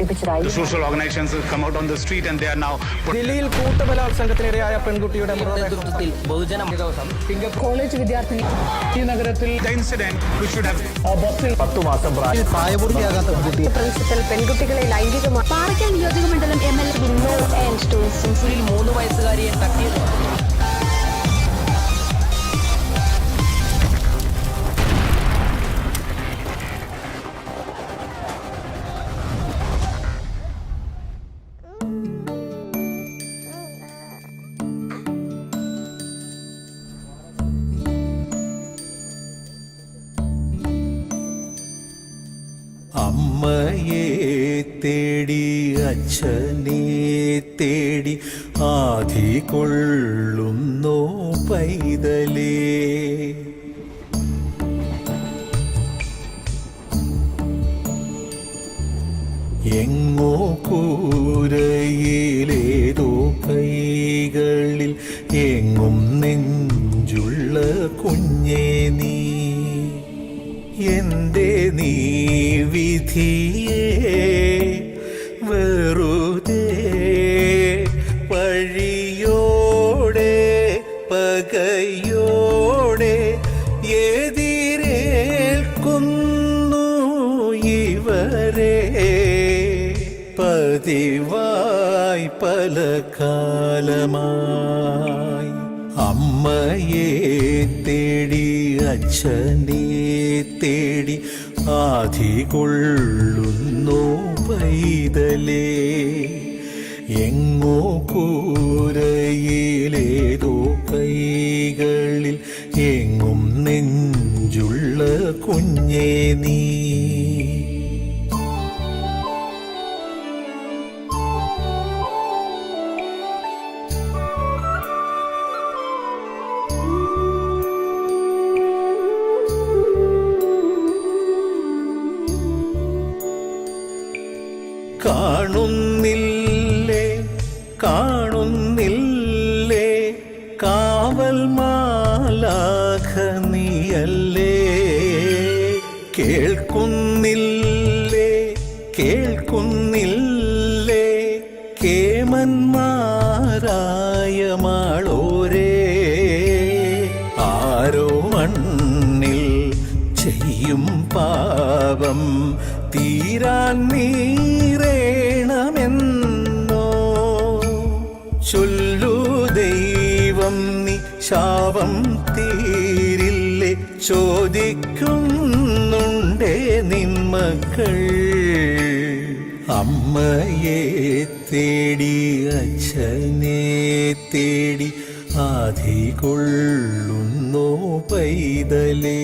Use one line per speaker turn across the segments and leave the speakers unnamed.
സംഘടിപ്പിച്ചതായി.
Social organizations have come out on the street and they are now.
ദില്ലിയിൽ കൂട്ടബലാത്സംഗത്തിനിരയായ പെൺകുട്ടിയുടെ
നേതൃത്വത്തിൽ ബഹുജന ദിവസം
കോളേജ് വിദ്യാർത്ഥിനി
ഈ നഗരത്തിൽ
The incident which should have
ബസ്സിൽ 10 മാസം പ്രായപൂർത്തിയാകാത്ത പെൺകുട്ടി
പ്രിൻസിപ്പൽ പെൺകുട്ടികളെ ലൈംഗികമായി പാറയ്ക്കൽ നിയോജക മണ്ഡലം MLA
3 വയസ്സുകാരിയെ തട്ടിയത്.
അമ്മയെ തേടി അച്ഛനെ തേടി ആധി കൊള്ളുന്നോ പൈതലേ. എങ്ങോ കൂരയിലേതോ കൈകളിൽ എങ്ങും നെഞ്ചുള്ള കുഞ്ഞേ നീ. എന്റെ നീ വിധിയേ വെറുതെ വഴിയോടെ പകയോടെ എതിരേൽക്കുന്നു ഇവരെ. പതിവായി പല കാലമായി അമ്മയെ തേടി അച്ഛനെ തേടി ആധി കൊള്ളുന്നു പൈതലേ. എങ്ങോ കൂരയിലേതോ കൈകളിൽ എങ്ങും നെഞ്ചുള്ള കുഞ്ഞേ നീ. കാണുന്നില്ലേ കാണുന്നില്ലേ കാവൽ മാലാഖ നീയല്ലേ. കേൾക്കുന്നില്ലേ കേൾക്കുന്നില്ലേ കേമന്മാരായ മാളോരേ. ആരോ മണ്ണിൽ ചെയ്യും പാപം തീരാൻ നീറേണമെന്നോ ചൊല്ലു ദൈവം നീ. ശാപം തീരില്ലേ ചോദിക്കുന്നുണ്ടേ നിന്മക്കൾ. അമ്മയെ തേടി അച്ഛനെ തേടി ആധി കൊള്ളുന്നോ പൈതലേ.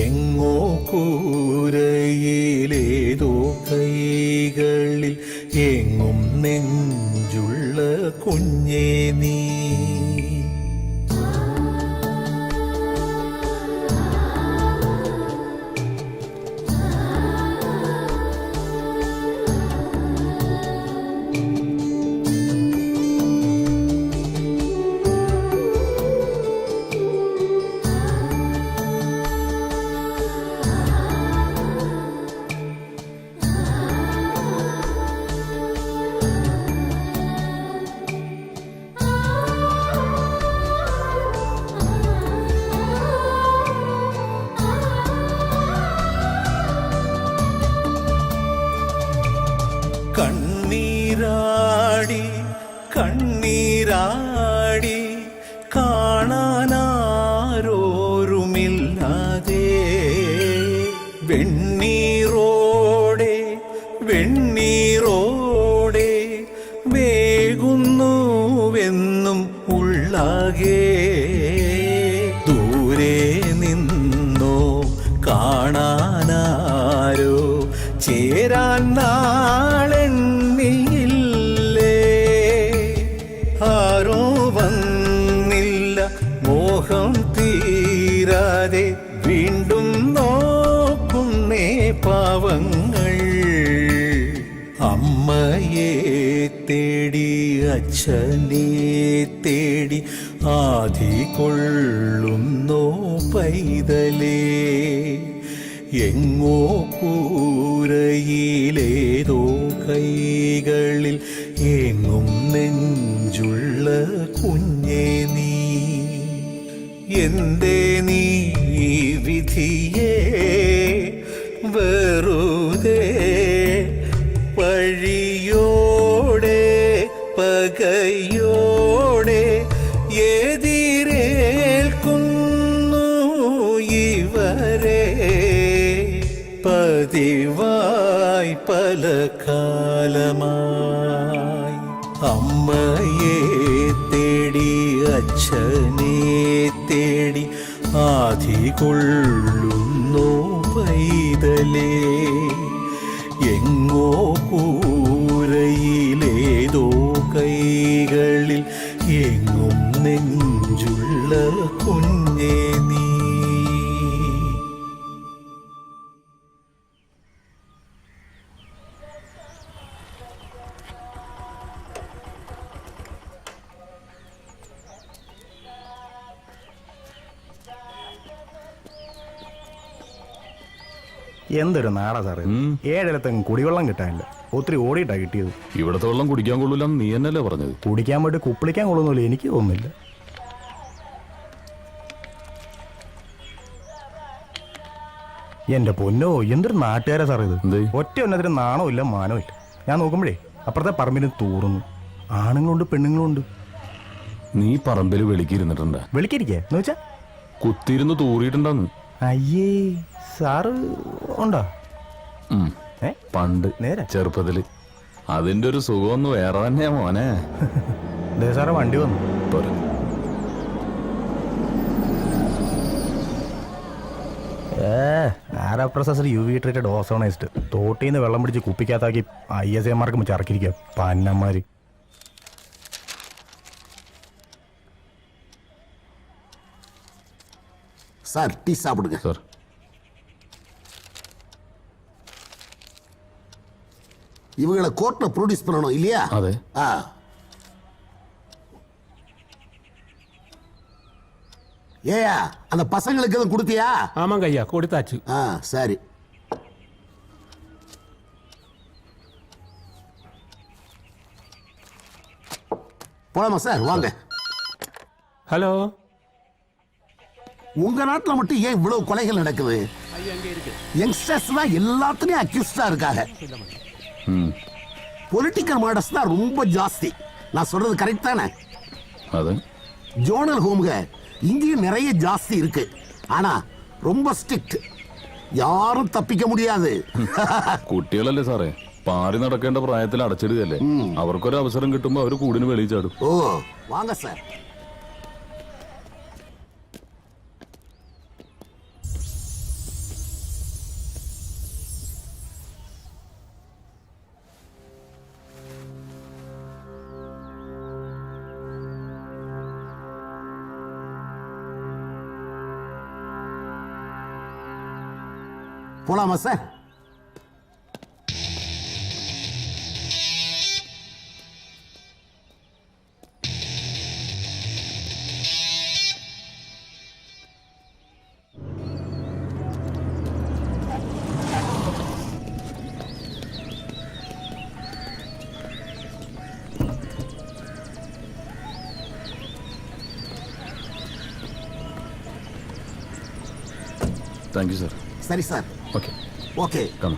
എങ്ങോ കൂരയിലേതോ കൈകളിൽ എങ്ങും നെഞ്ചുള്ള കുഞ്ഞേ നീ. കണ്ണീരാടി കണ്ണീരാടി കാണാനാരോരുമില്ലാതെ വെണ്ണീറോടെ വെണ്ണീറോടെ വേകുന്നുവെന്നും ഉള്ളാകെ. ദൂരെ നിന്നോ കാണാനാരോ ചേരാൻ നാളെണ്ണിയില്ലേ. ആരോ വന്നില്ല മോഹം തീരാതെ വീണ്ടും നോക്കുന്നേ പാവങ്ങൾ. അമ്മയെ തേടി അച്ഛനെ തേടി ആധി കൊള്ളുന്നോ പൈതലേ. എങ്ങോ കൂരയിലേതോ കൈകളിൽ എങ്ങും നെഞ്ചുള്ള കുഞ്ഞേ നീ എന്തേ നീ വിധിയെ വെറുതെ വഴിയോടെ പകയോടെ എതിരേൽക്കുന്നു ഇവരെ പതിവായി പല കാലമായി അമ്മയെ തേടി അച്ഛനെ തേടി ആധി കൊള്ളുന്നു പൈതലേ എങ്ങോ കൂരയിലേതോ കൈകളിൽ എങ്ങും നെഞ്ചുള്ള കുഞ്ഞേ നീ.
എന്തൊരു നാടാ സാറേ, ഏഴിടത്തും കുടിവെള്ളം കിട്ടാനില്ല. ഒത്തിരി ഓടിയിട്ടാ കിട്ടിയത്.
ഇവിടത്തെ വെള്ളം കുടിക്കാൻ കൊള്ളൂല, നീ എന്നല്ലേ പറഞ്ഞത്?
കുടിക്കാൻ വേണ്ടി കുപ്പിളിക്കാൻ കൊള്ളുന്നില്ല, എനിക്ക് തോന്നുന്നില്ല. എന്റെ പൊന്നോ, എന്തൊരു നാട്ടുകാരാ സാറേ ഇത്. ഒറ്റ ഒന്നതിന് നാണോ ഇല്ല മാനോ ഇല്ല. ഞാൻ നോക്കുമ്പോഴേ അപ്പുറത്തെ പറമ്പിന് തൂറുന്നു. ആണുങ്ങളുണ്ട് പെണ്ണുങ്ങളുണ്ട്.
നീ പറമ്പിൽ വെളിക്കിരുന്നിട്ടുണ്ടാ?
വിളിക്കിരിക്കേ എന്ന് വെച്ചാ
കുത്തിയിരുന്ന് തൂറിയിട്ടുണ്ടെന്ന്.
അയ്യേ, സാറ് ഉണ്ടോ?
പണ്ട്
നേരെ
ചെറുപ്പത്തില്. അതിന്റെ ഒരു സുഖമൊന്നും വേറെ തന്നെയാ മോനെ.
സാറേ വണ്ടി വന്നു. ആരാ പ്രൊസസർ UV ട്രീറ്റഡ് ഓസോണൈസ്ഡ്. തോട്ടീന്ന് വെള്ളം പിടിച്ച് കുപ്പിക്കകത്താക്കി ISAമാർക്ക് ചറക്കിരിക്കുക പന്നന്മാര്.
சார் டீ சாப்பிடுங்க
சார்.
இவங்களை கோர்ட்ல ப்ரொடியூஸ் பண்ணணும் இல்லையா?
அதே.
ஏயா அந்த பசங்களுக்கு எதுவும் கொடுத்தியா?
ஆமாங்க ஐயா, கொடுத்தாச்சு.
சரி. போலாமா சார்? வாங்க.
ஹலோ.
உங்க நாட்டில் மட்டும் ஏன் இவ்வளவு கொலைகள் நடக்குது? யங்ஸ்டர்ஸ் தான் எல்லாத்துலயும் அக்யூஸ்டா இருக்காங்க. பொலிட்டிக்கல் மர்டர்ஸ் தான் ரொம்ப ஜாஸ்தி. நான் சொல்றது கரெக்ட் தானே? ஜோனல் ஹோம்க இங்கேயும் நிறைய ஜாஸ்தி இருக்கு. ஆனா ரொம்ப ஸ்ட்ரிக்ட். யாரும் தப்பிக்க முடியாது.
കുട്ടികളല്ലേ സാറേ, പാറി നടക്കേണ്ട പ്രായത്തിൽ അടച്ചിടുകയല്ലേ. അവർക്കൊരു അവസരം കിട്ടുമ്പോ അവര് കൂടിന് വെളിയിൽ ചാടും.
ഓ വാങ്ങ സാർ. போலாமா சார்?
Thank you sir.
சரி சார்.
Okay
okay.
கம்.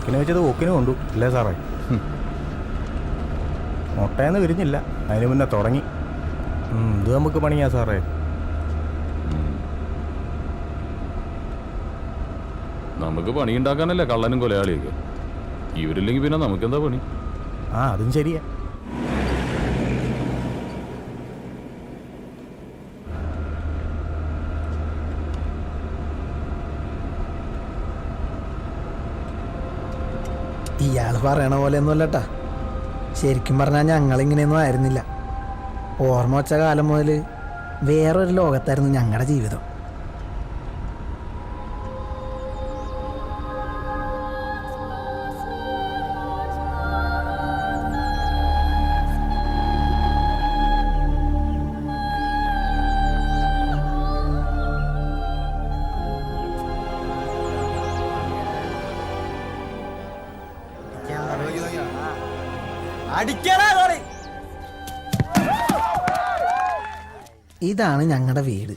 കണക്കിന് വെച്ചത് ഓക്കിന് കൊണ്ടു അല്ലേ സാറേ? മുട്ടയെന്ന് വിരിഞ്ഞില്ല, അതിന് മുന്നേ തുടങ്ങി. ഇത് നമുക്ക് പണിയാ സാറേ.
നമുക്ക് പണിയുണ്ടാക്കാനല്ലേ കള്ളനും കൊലയാളിയൊക്കെ. ഇവരില്ലെങ്കിൽ പിന്നെ നമുക്കെന്താ പണി?
അതും ശരിയാ.
ഇയാൾ പറയണ പോലെ ഒന്നുമല്ലട്ടാ. ശരിക്കും പറഞ്ഞാൽ ഞങ്ങളിങ്ങനെയൊന്നും ആയിരുന്നില്ല. ഓർമ്മ വെച്ച കാലം മുതൽ വേറൊരു ലോകത്തായിരുന്നു ഞങ്ങളുടെ ജീവിതം. ഇതാണ് ഞങ്ങളുടെ വീട്.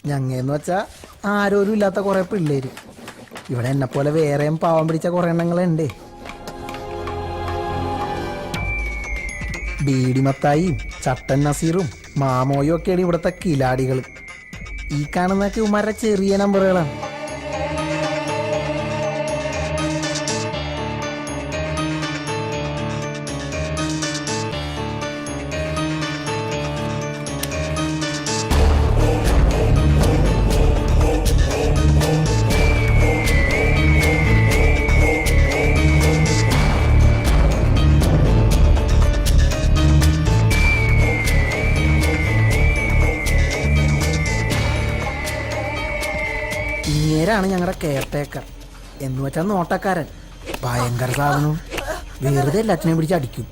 ഞങ്ങെന്ന് വെച്ചാൽ ആരോരും ഇല്ലാത്ത കുറേ പിള്ളേര്. ഇവിടെ എന്നെപ്പോലെ വേറെയും പാവം പിടിച്ച കുറേ എണ്ണങ്ങളുണ്ട്. ബീഡിമത്തായിയും ചട്ടൻ നസീറും മാമോയും ഒക്കെയാണ് ഇവിടുത്തെ കിലാടികൾ. ഈ കാണുന്നൊക്കെ ഉമാരുടെ ചെറിയ നമ്പറുകളാണ്. ഇങ്ങേരാണ് ഞങ്ങളുടെ കെയർടേക്കർ എന്ന് വെച്ചാൽ നോട്ടക്കാരൻ. ഭയങ്കര സാധനവും വെറുതെ എല്ലാറ്റിനെയും പിടിച്ച് അടിക്കും.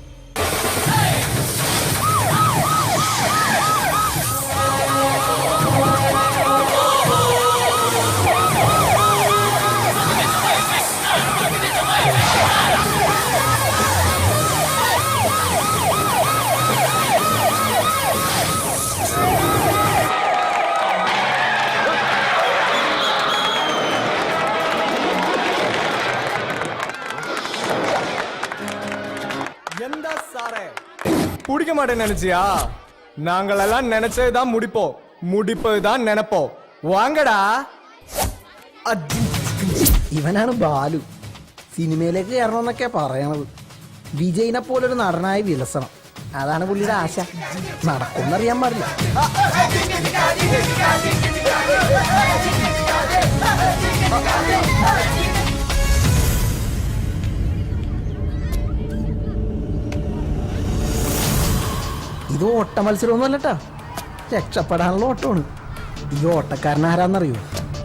பிடிக்க மாட்டேன்னு நினைச்சியா? நாங்கள் எல்லாம் நினைச்சதுதான் முடிப்போம், முடிப்பதுதான் நினைப்போம். വാങ്ങടാ.
ഇവനാണ് ബാലു. സിനിമയിലേക്ക് കയറണമെന്നൊക്കെ പറയണത്. വിജയിനെ പോലൊരു നടനായി വിലസണം, അതാണ് പുള്ളിയുടെ ആശ. നടക്കുമെന്നറിയാൻ പാടില്ല. ഇത് ഓട്ട മത്സരമൊന്നും അല്ലട്ടാ, രക്ഷപ്പെടാനുള്ള ഓട്ടമാണ്. ഈ ഓട്ടക്കാരൻ ആരാന്നറിയോ?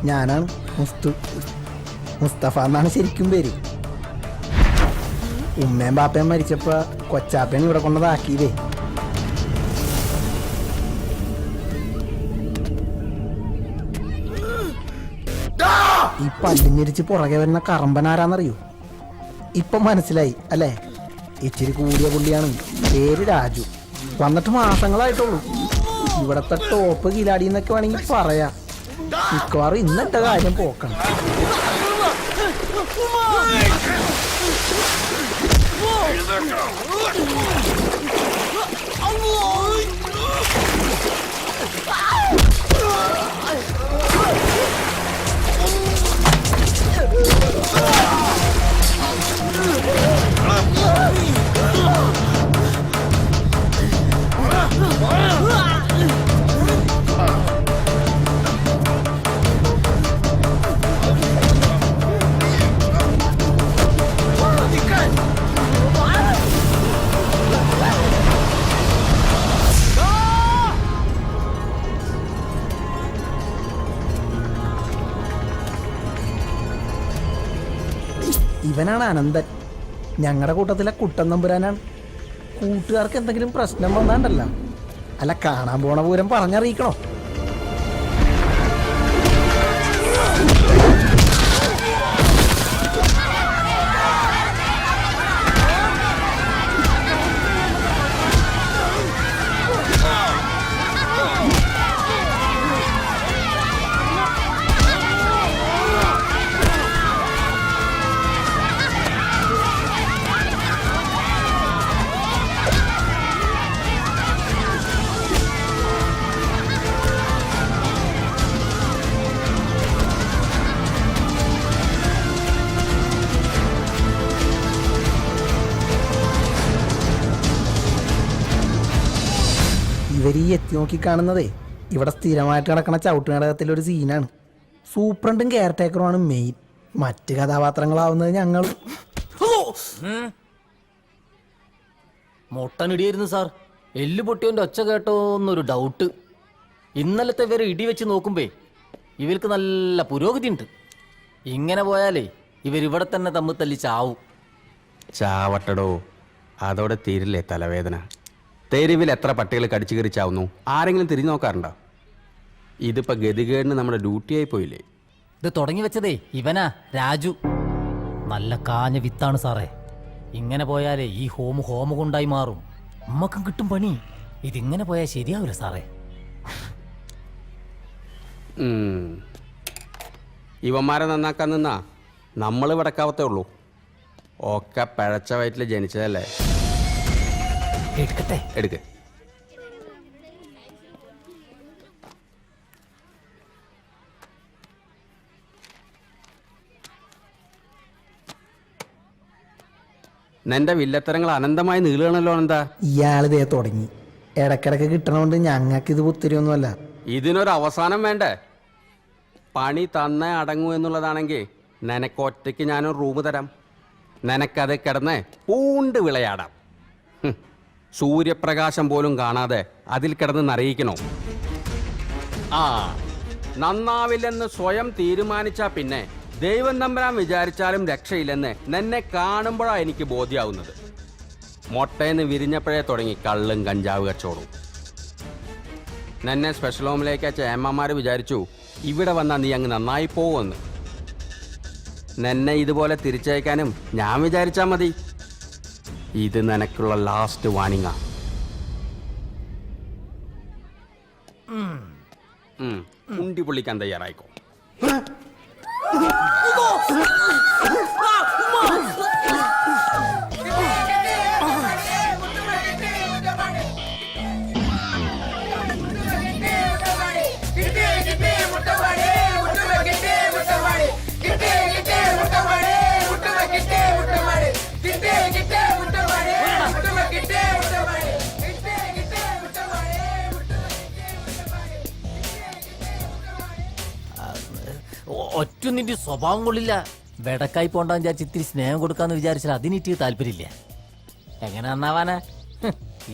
ഞാനാണ്. മുസ്തഫ എന്നാണ് ശരിക്കും പേര്. ഉമ്മയും ബാപ്പയും മരിച്ചപ്പോ കൊച്ചാപ്പയാണ് ഇവിടെ കൊണ്ടതാക്കിയതേ. ഈ പല്ലിഞ്ഞിരിച്ച് പുറകെ വരുന്ന കറമ്പനാരാന്നറിയോ? ഇപ്പൊ മനസ്സിലായി അല്ലേ? ഇച്ചിരി കൂടിയ പുള്ളിയാണ്. പേര് രാജു. വന്നിട്ട് മാസങ്ങളായിട്ടുള്ളൂ. ഇവിടത്തെ ടോപ്പ് കിലാടി എന്നൊക്കെ വേണമെങ്കിൽ പറയാം. മിക്കവാറും ഇന്നത്തെ കാര്യം പോക്കണം. ഇവനാണ് അനന്തൻ, ഞങ്ങളുടെ കൂട്ടത്തിലെ കുട്ടൻ നമ്പുരാനാണ്. കൂട്ടുകാർക്ക് എന്തെങ്കിലും പ്രശ്നം വന്നാണ്ടല്ല, അല്ല കാണാൻ പോണ പൂരം പറഞ്ഞറിയിക്കണോ? ഇവരീ എത്തി നോക്കി കാണുന്നതേ ഇവിടെ സ്ഥിരമായിട്ട് കിടക്കണ ചവിട്ട് നാടകത്തിലൊരു സീനാണ്. സൂപ്രണ്ടും കെയർ ടേക്കറുമാണ് മെയിൻ. മറ്റ് കഥാപാത്രങ്ങളാവുന്നത് ഞങ്ങൾ.
മുട്ടനിടിയായിരുന്നു സാർ. എല്ല് പൊട്ടിയോന്റെ ഒച്ച കേട്ടോ എന്നൊരു ഡൗട്ട്. ഇന്നലത്തെ ഇവരെ ഇടി വെച്ച് നോക്കുമ്പേ ഇവർക്ക് നല്ല പുരോഗതി ഉണ്ട്. ഇങ്ങനെ പോയാലേ ഇവരിവിടെ തന്നെ തമ്മിൽ തല്ലി ചാവും.
ചാവട്ടടോ, അതോടെ തീരില്ലേ തലവേദന. തെരുവിൽ എത്ര പട്ടികൾ കടിച്ചു കയറി ചാവുന്നു? ആരെങ്കിലും തിരിഞ്ഞു നോക്കാറുണ്ടോ? ഇതിപ്പോ ഗതികേടിന് നമ്മുടെ ഡ്യൂട്ടിയായി പോയില്ലേ?
ഇത് തുടങ്ങി വെച്ചതേ ഇവനാ, രാജു. നല്ല കാഞ്ഞ വിത്താണ് സാറേ. ഇങ്ങനെ പോയാലേ ഈ ഹോമ കൊണ്ടായി മാറും. നമ്മക്കും കിട്ടും പണി. ഇതിങ്ങനെ പോയാൽ ശരിയാവില്ല സാറേ.
ഇവന്മാരെ നന്നാക്കാൻ നിന്നാ നമ്മൾ വിടക്കാവത്തേ ഉള്ളൂ. ഒക്കെ പഴച്ച വയറ്റിൽ ജനിച്ചതല്ലേ.
എടുക്കട്ടെ.
എടുക്ക്. നിന്റെ വില്ലത്തരങ്ങൾ അനന്തമായി നീളുകയാണല്ലോ. എന്താ
ഇയാളിതേ തുടങ്ങി. ഇടക്കിടക്ക് കിട്ടണോണ്ട് ഞങ്ങൾക്ക് ഇത് പുത്തിരിയൊന്നുമല്ല.
ഇതിനൊരു അവസാനം വേണ്ടേ? പണി തന്നേ അടങ്ങൂ എന്നുള്ളതാണെങ്കിൽ നിനക്കൊറ്റയ്ക്ക് ഞാനൊരു റൂം തരാം. നിനക്കത് കിടന്ന് പൂണ്ട് വിളയാടാം. സൂര്യപ്രകാശം പോലും കാണാതെ അതിൽ കിടന്ന് നിറയിക്കണോ? ആ, നന്നാവില്ലെന്ന് സ്വയം തീരുമാനിച്ചാ പിന്നെ ദൈവം തമ്പുരാൻ വിചാരിച്ചാലും രക്ഷയില്ലെന്ന് നിന്നെ കാണുമ്പോഴാണ് എനിക്ക് ബോധ്യമാവുന്നത്. മൊട്ടേന്ന് വിരിഞ്ഞപ്പോഴേ തുടങ്ങി കള്ളും കഞ്ചാവ് കച്ചവടവും. നിന്നെ സ്പെഷ്യൽ ഹോമിലേക്ക് അയച്ച ഏമ്മമാർ വിചാരിച്ചു ഇവിടെ വന്നാൽ നീ അങ്ങ് നന്നായി പോവുമെന്ന്. നിന്നെ ഇതുപോലെ തിരിച്ചയക്കാനും ഞാൻ വിചാരിച്ചാൽ മതി. ഇത് നിനക്കുള്ള ലാസ്റ്റ് വാണിങ്ങാ. ഉണ്ടി പൊള്ളിക്കാൻ തയ്യാറായിക്കോ.
ഒറ്റ നിന്റെ സ്വഭാവം കൊള്ളില്ല. വെടക്കായി പോണ്ടാന്ന് വിചാരിച്ച് ഇത്തിരി സ്നേഹം കൊടുക്കാന്ന് വിചാരിച്ചാൽ അതിനിട്ട് താല്പര്യമില്ല. എങ്ങനെ നന്നാവാനാ?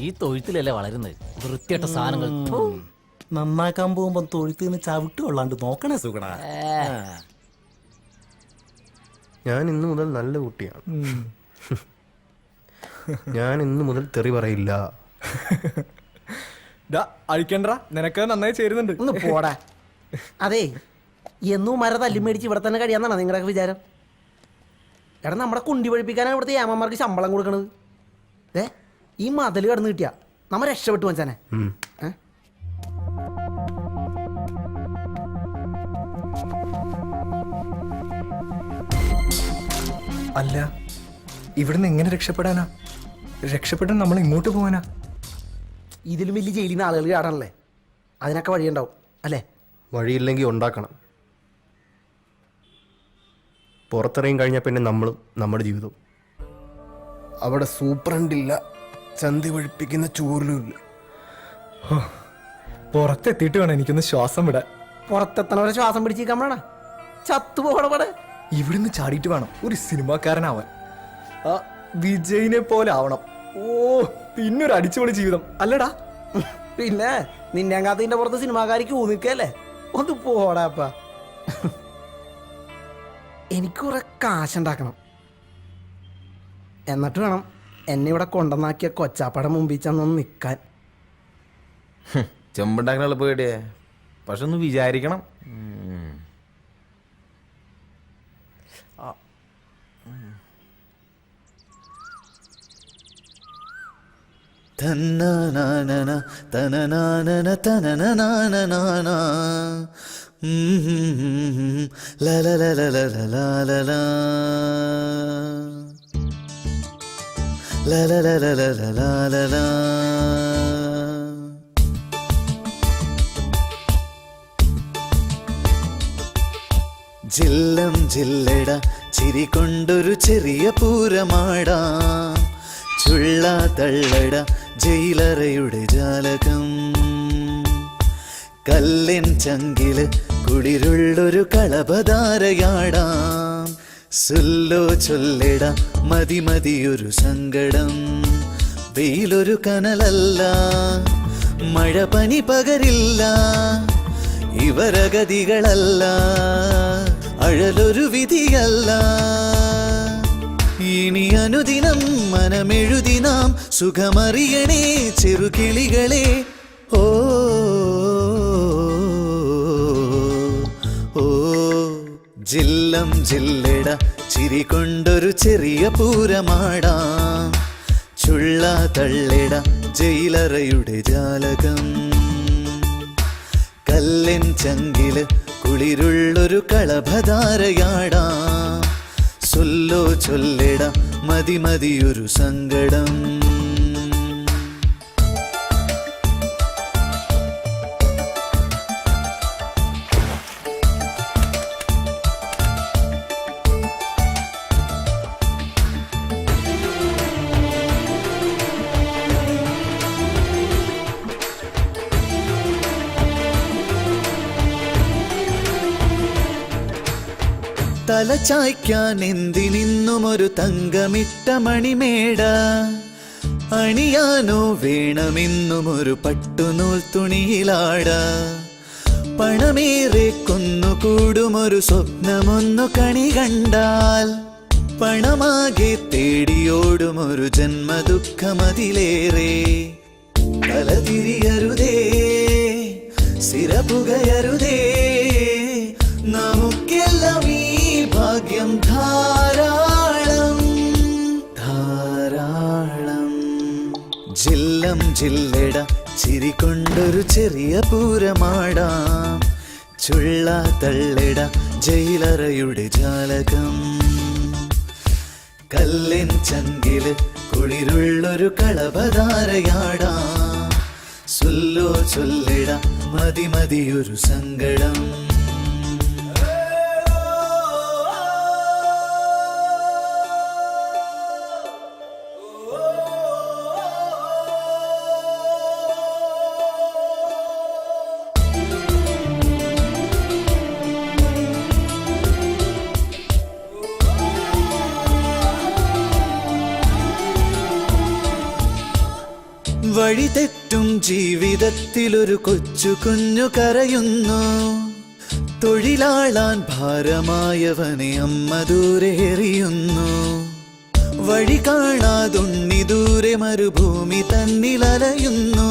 ഈ തൊഴുത്തിലല്ലേ വളരുന്നത്. വൃത്തിയായിട്ട സാധനങ്ങൾ
നന്നാക്കാൻ പോകുമ്പോ തൊഴുത്തിന് ചവിട്ട് കൊള്ളാണ്ട് നോക്കണേ സുഗണ. ഞാൻ ഇന്നു മുതൽ നല്ല കുട്ടിയാണ്. ഞാൻ ഇന്നു മുതൽ തെറി പറയില്ല.
അഴിക്കണ്ട, നിനക്ക് നന്നായി ചേരുന്നുണ്ട്.
ഒന്ന് പോടാ. അതേ, എന്നും മര തല്ലി മേടിച്ച് ഇവിടെ തന്നെ കഴിയാന്നാണ് നിങ്ങളുടെ വിചാരം? എടാ, നമ്മുടെ കുണ്ടി പഴിപ്പിക്കാനാണ് ഇവിടുത്തെ ഏമാന്മാർക്ക് ശമ്പളം കൊടുക്കണത്. ഈ മതിൽ കടന്നു കിട്ടിയ നമ്മ രക്ഷപ്പെട്ടു വച്ചാനെ.
അല്ല, ഇവിടുന്ന് എങ്ങനെ രക്ഷപ്പെടാനാ? രക്ഷപ്പെട്ടാൻ നമ്മൾ ഇങ്ങോട്ട് പോവാനാ?
ഇതിലും വലിയ ജയിലിൽ നിന്ന് ആളുകൾ ചാടാനല്ലേ? അതിനൊക്കെ വഴിയുണ്ടാവും അല്ലേ?
വഴിയില്ലെങ്കിൽ ഉണ്ടാക്കണം. പുറത്തിറങ്ങി കഴിഞ്ഞാൽ പിന്നെ നമ്മളും നമ്മുടെ ജീവിതവും. അവിടെ സൂപ്രണ്ടില്ല, ചന്തി ഒഴിപ്പിക്കുന്ന ചൂരിലും ഇല്ല.
പുറത്തെത്തിയിട്ട് വേണം എനിക്കൊന്ന് ശ്വാസം വിടാൻ.
പുറത്തെത്തണവരെ ശ്വാസം പിടിച്ചിരിക്കാൻ ചത്തുപോകണവിടെ.
ഇവിടുന്ന് ചാടിയിട്ട് വേണം ഒരു സിനിമാക്കാരനാവാൻ. ആ വിജയിനെ പോലെ ആവണം. ഓ, പിന്നൊരു അടിച്ചുപൊളി ജീവിതം അല്ലടാ.
പിന്നെ നിന്നെ കാത്തിന്റെ പുറത്ത് സിനിമാക്കാരിക്ക് ഊന്നിക്കല്ലേ? ഒന്ന് പോടാപ്പ. എനിക്ക് കുറെ കാശുണ്ടാക്കണം. എന്നിട്ട് വേണം എന്നെ ഇവിടെ കൊണ്ടുവന്നാക്കിയ കൊച്ചാപ്പടം മുമ്പിൽ ചെന്നൊന്ന് നിൽക്കാൻ.
ചെമ്പുണ്ടാക്കുന്ന പേടിയേ, പക്ഷെ ഒന്ന് വിചാരിക്കണം.
തന്നനാനന തനനാനന തനനനാനനാന ലലലലലലലല ലലലലലലല. ജില്ലം ജില്ലട ചിരി കൊണ്ടൊരു ചെറിയ പൂരമാടാം. ചുള്ള തള്ളട ജയിലറയുടെ ജാലകം. കല്ലിൻ ചങ്കില് കുളിരുള്ളൊരു കളഭധാരയാടാം. സുല്ലോ ചൊല്ലിട മതി മതിയൊരു സങ്കടം. വെയിലൊരു കനലല്ല, മഴ പനി പകരില്ല, ഇവരഗതികളല്ല, അഴലൊരു വിധിയല്ല. ഇനി അനുദിനം മനമെഴുതിനാം സുഖമറിയണേ ചെറുകിളികളെ. ഓ ഓ ജില്ലം ജില്ലട ചിരി കൊണ്ടൊരു ചെറിയ പൂരമാടാം. ചുള്ള തള്ളിട ജയിലറയുടെ ജാലകം. കല്ലിൻ ചങ്കില് കുളിരുള്ളൊരു കളഭധാരയാടാം. സൊല്ലോ ചൊല്ലിട മതി മതിയൊരു സങ്കടം. തലചായ്ക്കാൻ എന്തിനിന്നും ഒരു തങ്കമിട്ട മണിമേട. അണിയാനോ വേണമെന്നും ഒരു പട്ടുനൂൽ തുണിയിലാട. പണമേറെ കൊന്നുകൂടുമൊരു സ്വപ്നമൊന്നു കണി കണ്ടാൽ. പണമാകെ തേടിയോടുമൊരു ജന്മദുഃഖമതിലേറെ. തലതിരിയരുതേ, സിരപുകയരുതേ, നമുക്കെല്ലാം ഈ ഭാഗ്യം ധാരാളം ധാരാളം. ജില്ലം ജില്ലട ചിരി കൊണ്ടൊരു ചെറിയ പൂരമാടാം. ചുള്ള തള്ളിട ജയിലറയുടെ ജാലകം. കല്ലിൻ ചങ്കില് കുളിരുള്ളൊരു കളഭധാരയാടാം. സുല്ലോ ചൊല്ലിട മതി മതിയൊരു സങ്കടം. വഴി തെറ്റും ജീവിതത്തിലൊരു കൊച്ചു കുഞ്ഞു കരയുന്നു. തൊഴിലാളാൻ ഭാരമായവനെ അമ്മ ദൂരെ എറിയുന്നു. വഴി കാണാതുണ്ണി ദൂരെ മരുഭൂമി തന്നിലലയുന്നു.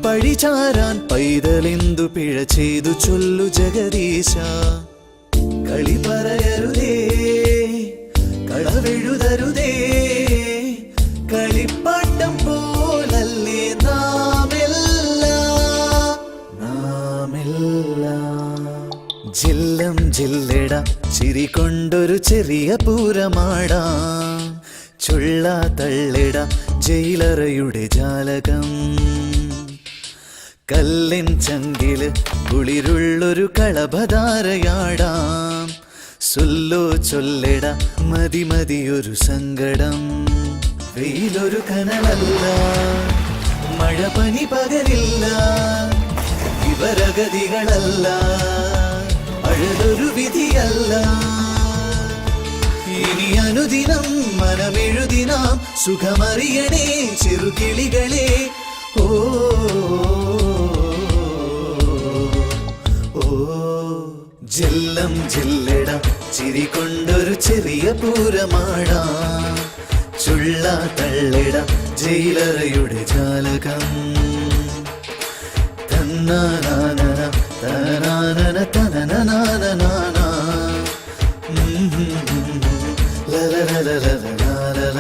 പഴിചാരാൻ പൈതലെന്തു പിഴ ചെയ്തു ചൊല്ലു ജഗദീശ. കളി പറയരുതേ, കളവെഴുതരുതേ, കളിപ്പാട്ടം പോലല്ലേ നാമെല്ലാം. ജില്ലം ജില്ലട ചിരി കൊണ്ടൊരു ചെറിയ പൂരമാടാം. ചുള്ള തള്ളിട ജയിലറയുടെ ജാലകം. കല്ലിൻ ചങ്കില് കുളിരുള്ളൊരു കളഭധാരയാടാം. സുല്ലോ ചൊല്ലിട മതി മതിയൊരു സങ്കടം. വെയിലൊരു കനലല്ല, മഴ പനി പകരില്ല, ഇവരഗതികളല്ല, അഴലൊരു വിധിയല്ല. ഇനി അനുദിനം മനമെഴുതിനാം സുഖമറിയണേ ചെറുകിളികളെ. ഓ ഓ ജില്ലം ജില്ലട ചിരി കൊണ്ടൊരു ചെറിയ പൂരമാടാം. ചുള്ള തള്ളിട ജയിലറയുടെ ജാലകം. തന്നാനാന തനാനന തനനാനനാന. ലലലലലലലല.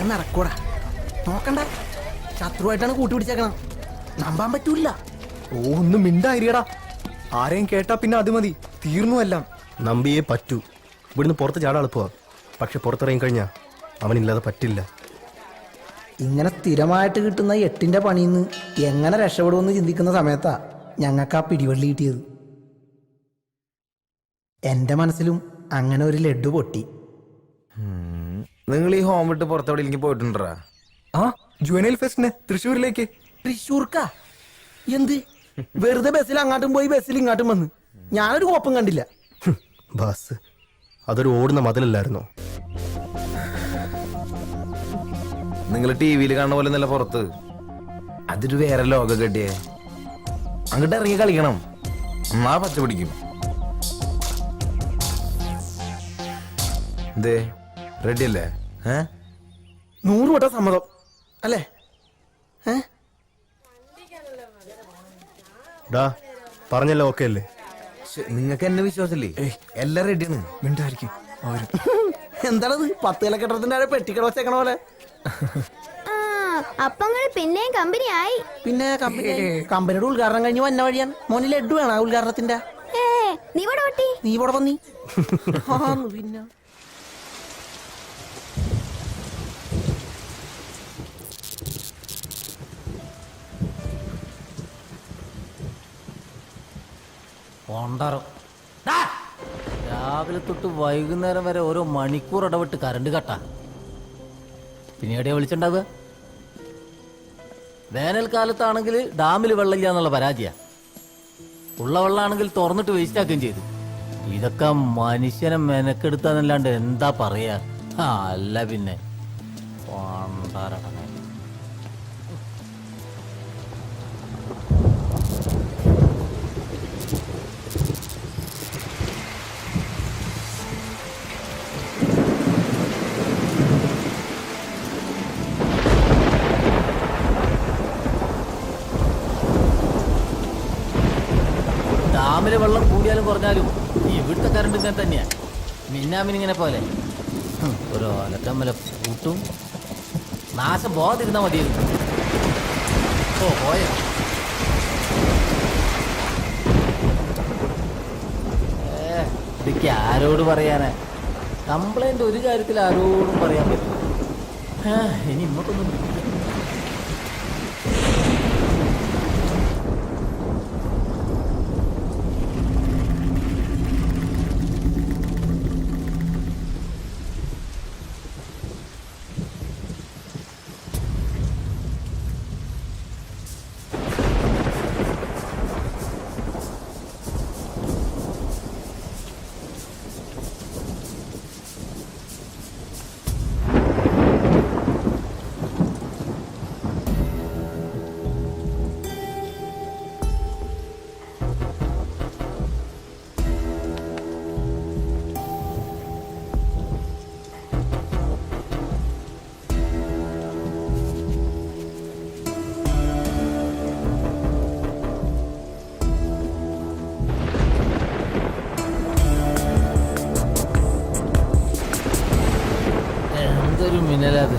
വല്ലതും നടക്കൂടാ. നോക്കണ്ട, ശത്രുവായിട്ടാണ് കൂട്ടുപിടിച്ചേക്കണം. നമ്പാൻ പറ്റൂല.
ഓ ഒന്നും മിണ്ടായിരിക്കടാ. ആരെയും കേട്ടാ പിന്നെ അത് മതി, തീർന്നു എല്ലാം.
നമ്പിയേ പറ്റൂ. ഇവിടുന്ന് പുറത്ത് ചാടാൻ എളുപ്പമാ, പക്ഷെ പുറത്തിറങ്ങി കഴിഞ്ഞാൽ അവനില്ലാതെ പറ്റില്ല.
ഇങ്ങനെ സ്ഥിരമായിട്ട് കിട്ടുന്ന 8ന്റെ പണിയിൽ നിന്ന് എങ്ങനെ രക്ഷപ്പെടുമെന്ന് ചിന്തിക്കുന്ന സമയത്താ ഞങ്ങൾക്ക് ആ പിടിവള്ളി കിട്ടിയത്. എൻ്റെ മനസ്സിലും അങ്ങനെ ഒരു ലഡ്ഡു പൊട്ടി.
നിങ്ങൾ ഈ ഹോം വിട്ട് പുറത്തെവിടെയെങ്കിലും പോയിട്ടുണ്ടാ?
ആ ജുവനൈൽ ഫെസ്റ്റിന് തൃശ്ശൂരിലേക്ക്.
തൃശ്ശൂർക്കാ? എന്ത്? വെറുതെ ബസ്സിൽ അങ്ങോട്ടും പോയി ബസ്സിൽ ഇങ്ങോട്ടും വന്ന് ഞാനൊരു കോപ്പം കണ്ടില്ല.
ബസ് അതൊരു ഓടുന്ന മതിലല്ലായിരുന്നോ? നിങ്ങൾ ടി വിയിൽ കാണുന്ന പോലെ നല്ല പുറത്ത് അതൊരു വേറെ ലോക ഗഡിയെ. അങ്ങോട്ട് ഇറങ്ങി കളിക്കണം, എന്നാ പച്ച പിടിക്കും. എന്തേ റെഡി അല്ലേ?
100 വട്ടം സമ്മതം അല്ലേ?
പറഞ്ഞല്ലോ ഓക്കെ അല്ലേ? നിങ്ങൾക്ക് എന്നെ വിശ്വാസല്ലേ? എല്ലാം റെഡിയാണ്.
മിണ്ടായിരിക്കും അവരും.
എന്താണത് 10 ഇലക്കെട്ടത്തിന്റെ പെട്ടിക്കട വെച്ചേക്കണ പോലെ?
അപ്പങ്ങൾ പിന്നെയും കമ്പനി ആയി.
പിന്നെ കമ്പനിയുടെ ഉദ്ഘാടനം കഴിഞ്ഞ് വന്ന വഴിയാണ്. മോന് ലഡ്ഡു വേണം ആ ഉദ്ഘാടനത്തിന്റെ?
നീ
ഇവിടെ വന്നി പിന്നെ
രാവിലെ തൊട്ട് വൈകുന്നേരം വരെ ഓരോ മണിക്കൂർ ഇടവിട്ട് കറണ്ട് കട്ടാ. പിന്നെ എവിടെയാ വിളിച്ചിട്ടുണ്ടാവുക? വേനൽക്കാലത്താണെങ്കിൽ ഡാമിൽ വെള്ളമില്ല എന്നുള്ള പരാജയ. ഉള്ള വെള്ളമാണെങ്കിൽ തുറന്നിട്ട് വേസ്റ്റ് ആക്കുകയും ചെയ്തു. ഇതൊക്കെ മനുഷ്യനെ മെനക്കെടുത്താന്നല്ലാണ്ട് എന്താ പറയാ? അല്ല പിന്നെ ഡാമിലെ വെള്ളം കൂടിയാലും കുറഞ്ഞാലും ഇവിടുത്തെ കറണ്ട് ഇങ്ങനെ തന്നെയാ. മിന്നാമിനിങ്ങനെ പോലെ ഒരു ഒലക്കമ്മല കൂട്ടും. നാശം പോകാതിരുന്നാ മതിയായിരുന്നു. ഓ പോയ ഇതൊക്കെ ആരോട് പറയാനാ? കംപ്ലൈന്റ് ഒരു കാര്യത്തിൽ ആരോടും പറയാൻ പറ്റും. ഇനി ഇങ്ങോട്ടൊന്നും എന്തൊരു മിന്നലത്.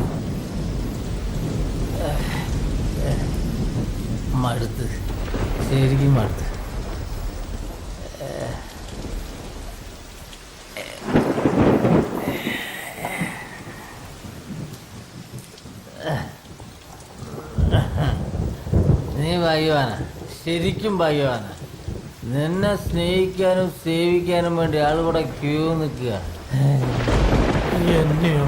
മടുത്ത്, ശരിക്കും മടുത്ത്. നീ ഭാഗ്യവാനാ, ശരിക്കും ഭാഗ്യവാനാ. നിന്നെ സ്നേഹിക്കാനും സേവിക്കാനും വേണ്ടി ആളുകൂടെ ക്യൂ നിൽക്കുക. എന്നെയോ?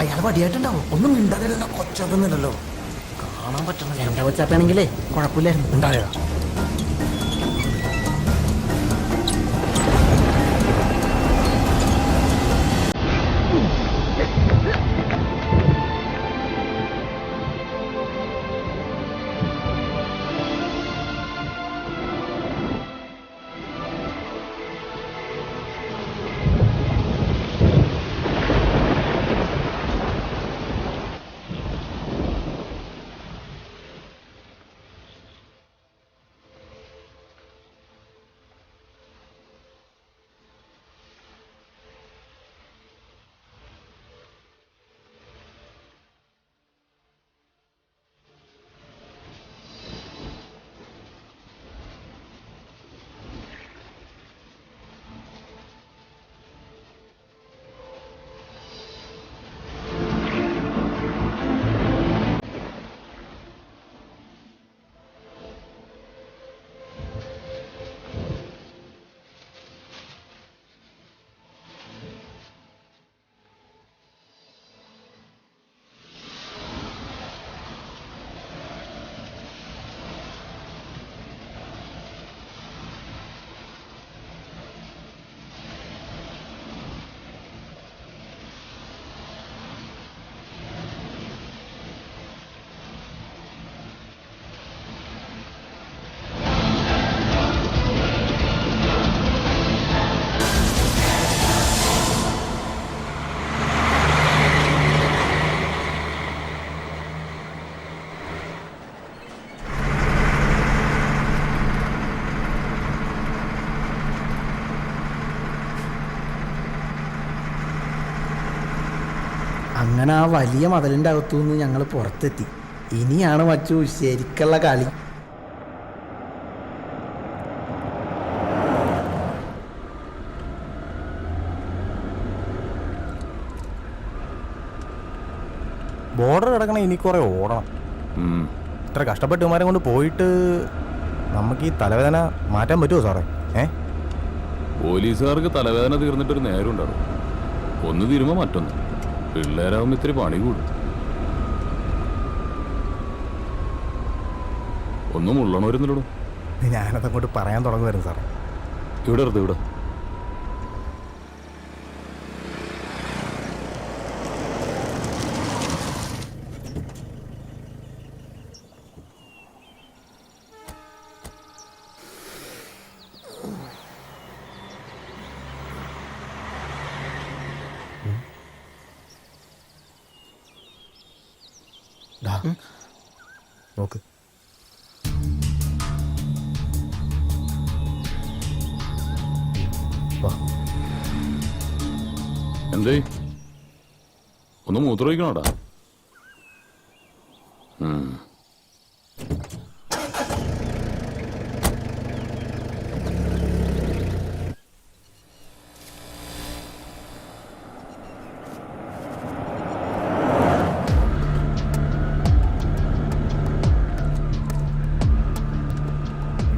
അയാൾ വടിയായിട്ടുണ്ടാവും. ഒന്നും മിണ്ടാതിരുന്ന കൊച്ചൊന്നുമില്ലല്ലോ, കാണാൻ പറ്റണം. എന്റെ കൊച്ചാപ്പാണെങ്കിലേ കുഴപ്പമില്ലായിരുന്നു. ഉണ്ടായോ? അങ്ങനെ ആ വലിയ മതിലിൻ്റെ അകത്തുനിന്ന് ഞങ്ങൾ പുറത്തെത്തി. ഇനിയാണ് മച്ചു ശരിക്കുള്ള കളി.
ബോർഡർ കിടക്കണ ഇനി കുറെ ഓടണം. ഇത്ര കഷ്ടപ്പെട്ട് ഇമാരെ കൊണ്ട് പോയിട്ട് നമുക്ക് ഈ തലവേദന മാറ്റാൻ പറ്റുമോ സാറേ?
പോലീസുകാർക്ക് തലവേദന തീർന്നിട്ടൊരു നേരം ഉണ്ടാവും. ഒന്ന് തീരുമ്പോ മറ്റൊന്ന്. പിള്ളേരാവുമ്പോ ഇത്തിരി പണി കൂടും. ഒന്നും ഉള്ളണവരുന്നില്ലടോ.
ഞാനതങ്ങോട്ട് പറയാൻ തുടങ്ങുമായിരുന്നു സാറേ.
ഇവിടെ എടുത്ത് ഇവിടെ.
നോക്ക്.
എന്തേ ഒന്ന് മൂത്രമൊഴിക്കണോടാ?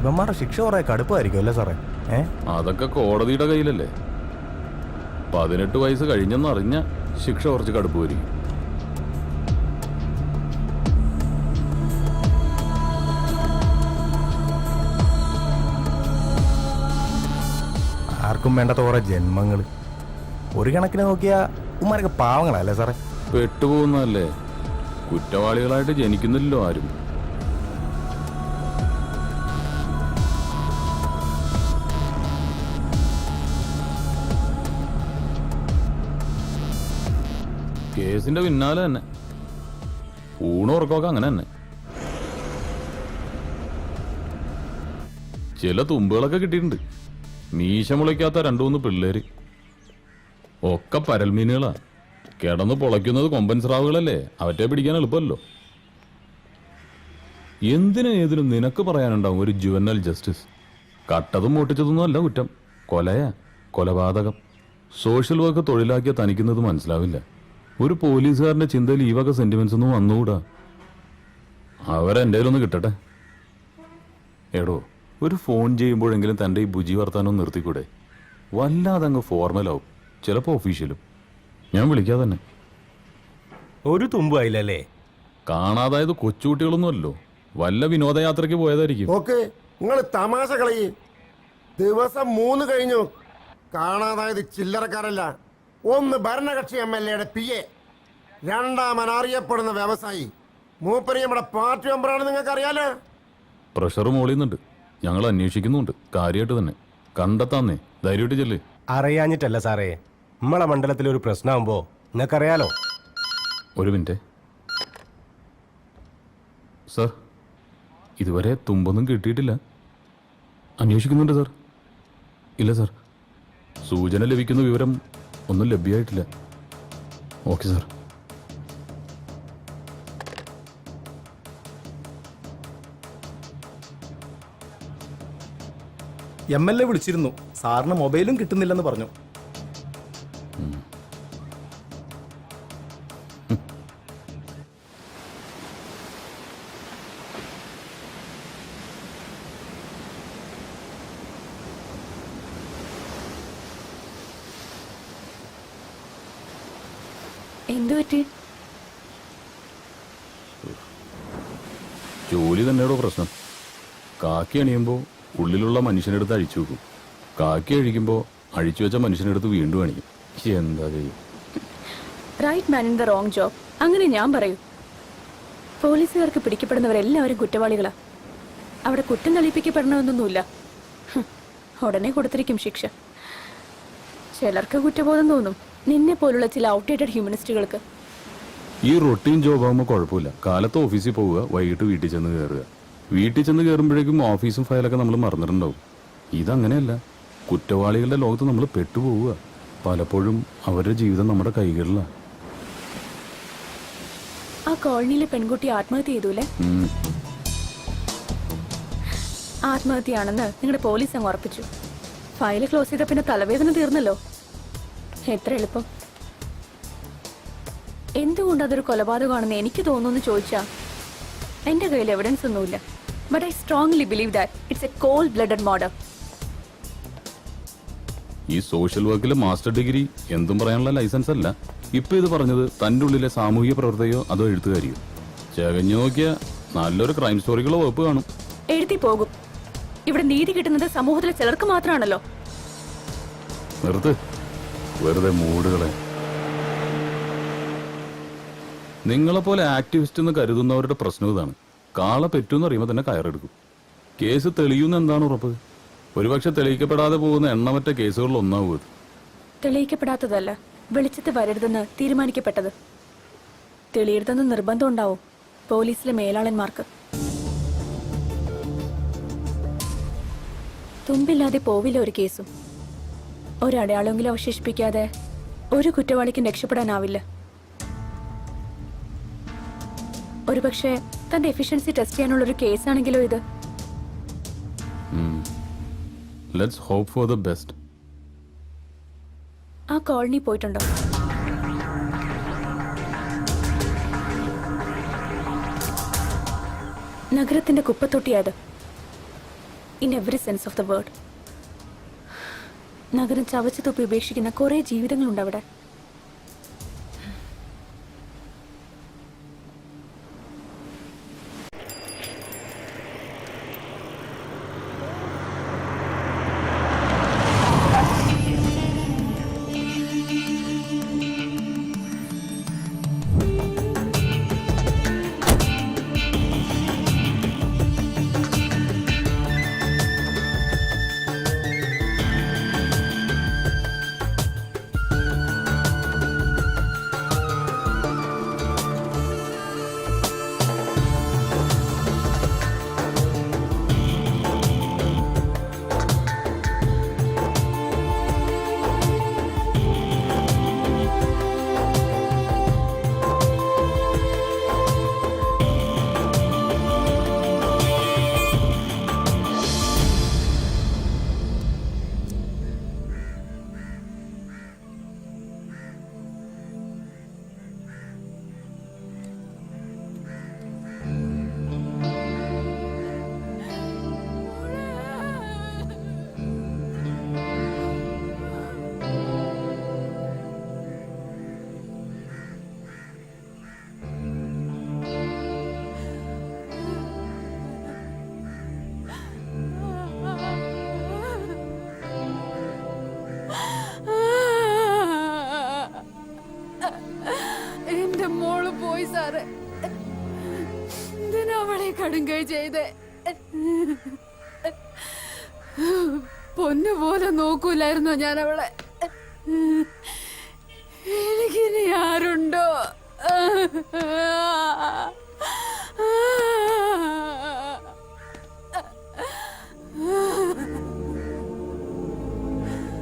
ഇവന്മാരുടെ ശിക്ഷ കുറെ കടുപ്പമായിരിക്കും അല്ലേ സാറേ?
അതൊക്കെ കോടതിയുടെ കയ്യിലല്ലേ. 18 വയസ്സ് കഴിഞ്ഞെന്നറിഞ്ഞ ശിക്ഷ കുറച്ച് കടുപ്പ് വരും.
ആർക്കും വേണ്ടാത്ത കുറെ ജന്മങ്ങൾ. ഒരു കണക്കിന് നോക്കിയാ ഉമ്മാരൊക്കെ പാവങ്ങളല്ലേ സാറേ?
പെട്ടുപോകുന്നതല്ലേ. കുറ്റവാളികളായിട്ട് ജനിക്കുന്നില്ലല്ലോ ആരും. കേസിന്റെ പിന്നാലെ തന്നെ ഊണുറക്കമൊക്കെ അങ്ങനെ തന്നെ. ചില തുമ്പുകളൊക്കെ കിട്ടിയിട്ടുണ്ട്. മീശ മുളയ്ക്കാത്ത 2-3 പിള്ളേര്. ഒക്കെ പരൽമീനുകളാ. കിടന്ന് പൊളയ്ക്കുന്നത് കൊമ്പൻ സ്രാവുകളല്ലേ. അവറ്റെ പിടിക്കാൻ എളുപ്പമല്ലോ. ഏതിനും നിനക്ക് പറയാനുണ്ടാവും ഒരു ജുവനൽ ജസ്റ്റിസ്. കട്ടതും മോട്ടിച്ചതൊന്നും അല്ല കുറ്റം. കൊലയാ, കൊലപാതകം. സോഷ്യൽ വർക്ക് തൊഴിലാക്കിയ തനിക്കുന്നത് മനസ്സിലാവില്ല. ഒരു പോലീസുകാരൻ്റെ ചിന്തയിൽ ഈ വക സെന്റിമെന്റ്സ് ഒന്നും വന്നുകൂടാ. അവരെൻ്റെ ഒന്ന് കിട്ടട്ടെ. എടോ, ഒരു ഫോൺ ചെയ്യുമ്പോഴെങ്കിലും തൻ്റെ ഈ ബുജി വർത്താനം നിർത്തിക്കൂടെ? വല്ലാതെ അങ്ങ് ഫോർമലാവും, ചിലപ്പോൾ ഒഫീഷ്യലും. ഞാൻ വിളിക്കാതെ തന്നെ.
ഒരു തുമ്പായില്ലല്ലേ?
കാണാതായത് കൊച്ചുകുട്ടികളൊന്നുമല്ലോ. വല്ല വിനോദയാത്രയ്ക്ക് പോയതായിരിക്കും.
ഓക്കെ, നിങ്ങൾ തമാശ കളി. ദിവസം 3 കഴിഞ്ഞു. കാണാതായത് ചില്ലറക്കാരല്ല. ഒന്ന് ഭരണകക്ഷി MLA PA, രണ്ടാമൻ അറിയപ്പെടുന്ന വ്യവസായി. മൂപ്പര് നമ്മുടെ പാർട്ടി മെമ്പറാണ്. നിങ്ങൾക്ക് അറിയാലോ.
പ്രഷർ മോളിയുന്നുണ്ട്. ഞങ്ങൾ അന്വേഷിക്കുന്നുണ്ട്. കാര്യമായിട്ട് തന്നെ കണ്ടെത്താന്നേ. ധൈര്യമായിട്ട് ചെല്ലേ.
അറിയാഞ്ഞിട്ടല്ല സാറേ, നമ്മളെ മണ്ഡലത്തിലൊരു പ്രശ്നമാകുമ്പോ നിങ്ങൾക്കറിയാലോ.
ഒരു മിനിറ്റ് സാർ. ഇതുവരെ തുമ്പൊന്നും കിട്ടിയിട്ടില്ല. അന്വേഷിക്കുന്നുണ്ട് സാർ. ഇല്ല സാർ, സൂചന ലഭിക്കുന്ന വിവരം ഒന്നും ലഭ്യമായിട്ടില്ല. Okay sir.
MLA വിളിച്ചിരുന്നു. സാറിന് മൊബൈലും കിട്ടുന്നില്ലെന്ന് പറഞ്ഞു.
എന്തു പറ്റി?
ജോലി തന്നെയാണോ പ്രശ്നം? കാക്കി അണിയുമ്പോൾ ഉള്ളിലുള്ള മനുഷ്യനെടുത്ത് അഴിച്ചു വെക്കും. കാക്കി അഴിക്കുമ്പോൾ അഴിച്ചു വെച്ച മനുഷ്യനെടുത്ത് വീണ്ടും അണിയും. എന്താ ചെയ്യും?
Right man in the wrong job. അങ്ങനെ ഞാൻ പറയൂ. പോലീസുകാർക്ക് പിടിക്കപ്പെടുന്നവരെല്ലാവരും കുറ്റവാളികളാ. അവിടെ കുറ്റം തെളിയിപ്പിക്കപ്പെടണമെന്നൊന്നുമില്ല. ഉടനെ കൊടുത്തിരിക്കും ശിക്ഷ. ചിലർക്ക് കുറ്റബോധം തോന്നും, നിന്നെ പോലുള്ള ചില ഔട്ട്ഡേറ്റഡ് ഹ്യൂമനിസ്റ്റുകൾക്ക്.
ഈ റൊട്ടീൻ ജോബ് ആകുമ്പോൾ കുഴപ്പമില്ല. കാലത്ത് ഓഫീസിൽ പോവുക, വൈകിട്ട് വീട്ടിൽ ചെന്ന് കയറുക. വീട്ടിൽ ചെന്ന് കയറുമ്പോഴേക്കും ഓഫീസും ഫയലൊക്കെ നമ്മൾ മറന്നിട്ടുണ്ടാവും. ഇതങ്ങനെയല്ല. കുറ്റവാളികളുടെ ലോകത്ത് നമ്മൾ പെട്ടുപോവുക. പലപ്പോഴും അവരുടെ ജീവിതം നമ്മുടെ കൈകളിലാണ്.
കോളനിയിലെ പെൺകുട്ടി ആത്മഹത്യ ചെയ്തൂലേ? ആത്മഹത്യയാണെന്ന് നിങ്ങളുടെ പോലീസ് അങ്ങ് ഉറപ്പിച്ചു. ഫയല് ക്ലോസ് ചെയ്ത പിന്നെ തലവേദന തീർന്നല്ലോ. എത്ര എളുപ്പം. എന്തുകൊണ്ട് അതൊരു കൊലപാതകമാണെന്ന് എനിക്ക് തോന്നുന്നു ചോദിച്ചാ എന്റെ കയ്യിൽ എവിഡൻസ് ഒന്നുമില്ല. But I strongly believe that it's a cold blooded murder.
ഈ സോഷ്യൽ വർക്കിലെ മാസ്റ്റർ ഡിഗ്രി എന്തും പറയാനുള്ള ലൈസൻസ് അല്ല. ഇപ്പൊ ഇത് പറഞ്ഞത് തന്റെ ഉള്ളിലെ സാമൂഹിക പ്രവർത്തകയോ അതോ എഴുത്തുകാരിയോ? ചകഞ്ഞു നോക്കിയ നല്ലൊരു ക്രൈം സ്റ്റോറികളോ വകുപ്പ് കാണും.
എഴുതി പോകും. ഇവിടെ നീതി കിട്ടുന്നത് സമൂഹത്തിലെ ചിലർക്ക് മാത്രമാണല്ലോ.
നിർത്ത്, വെറുതെ മൂടുകളെ. നിങ്ങളെപ്പോലെ ആക്ടിവിസ്റ്റ് എന്ന് കരുതുന്നവരുടെ പ്രശ്നം ഇതാണ്. കാള പെറ്റൂന്ന് അറിയുമ്പോൾ തന്നെ കയറെടുക്കും. കേസ് തെളിയുന്ന എന്താണ് ഉറപ്പ്? ഒരുപക്ഷെ തെളിയിക്കപ്പെടാതെ പോകുന്ന എണ്ണമറ്റ കേസുകളിൽ ഒന്നാവും ഇത്.
തെളിയിക്കപ്പെടാത്തതല്ല, വെളിച്ചത്ത് വരരുതെന്ന് തീരുമാനിക്കപ്പെട്ടത്. തെളിയരുതെന്ന് നിർബന്ധം ഉണ്ടാവും പോലീസിലെ മേലാളന്മാർക്ക്. തുമ്പില്ലാതെ പോവില്ല ഒരു കേസും. ഒരടയാളെങ്കിലും അവശേഷിപ്പിക്കാതെ ഒരു കുറ്റവാളിക്കും രക്ഷപ്പെടാനാവില്ല. ഒരുപക്ഷെ തന്റെ എഫിഷ്യൻസി ടെസ്റ്റ് ചെയ്യാനുള്ള ഒരു കേസാണെങ്കിലോ ഇത്.
Let's hope for the best.
ആ കോളനി പോയിട്ടുണ്ടോ? നഗരത്തിന്റെ കുപ്പത്തൊട്ടിയായത്. In every sense of the word. നഗരം ചവച്ചു തുപ്പി ഉപേക്ഷിക്കുന്ന കുറെ ജീവിതങ്ങളുണ്ട് അവിടെ.
കടുങ്കൈ ചെയ്ത് പൊന്നുപോലെ നോക്കൂലായിരുന്നോ ഞാൻ അവളെ? എനിക്കിനി ആരുണ്ടോ?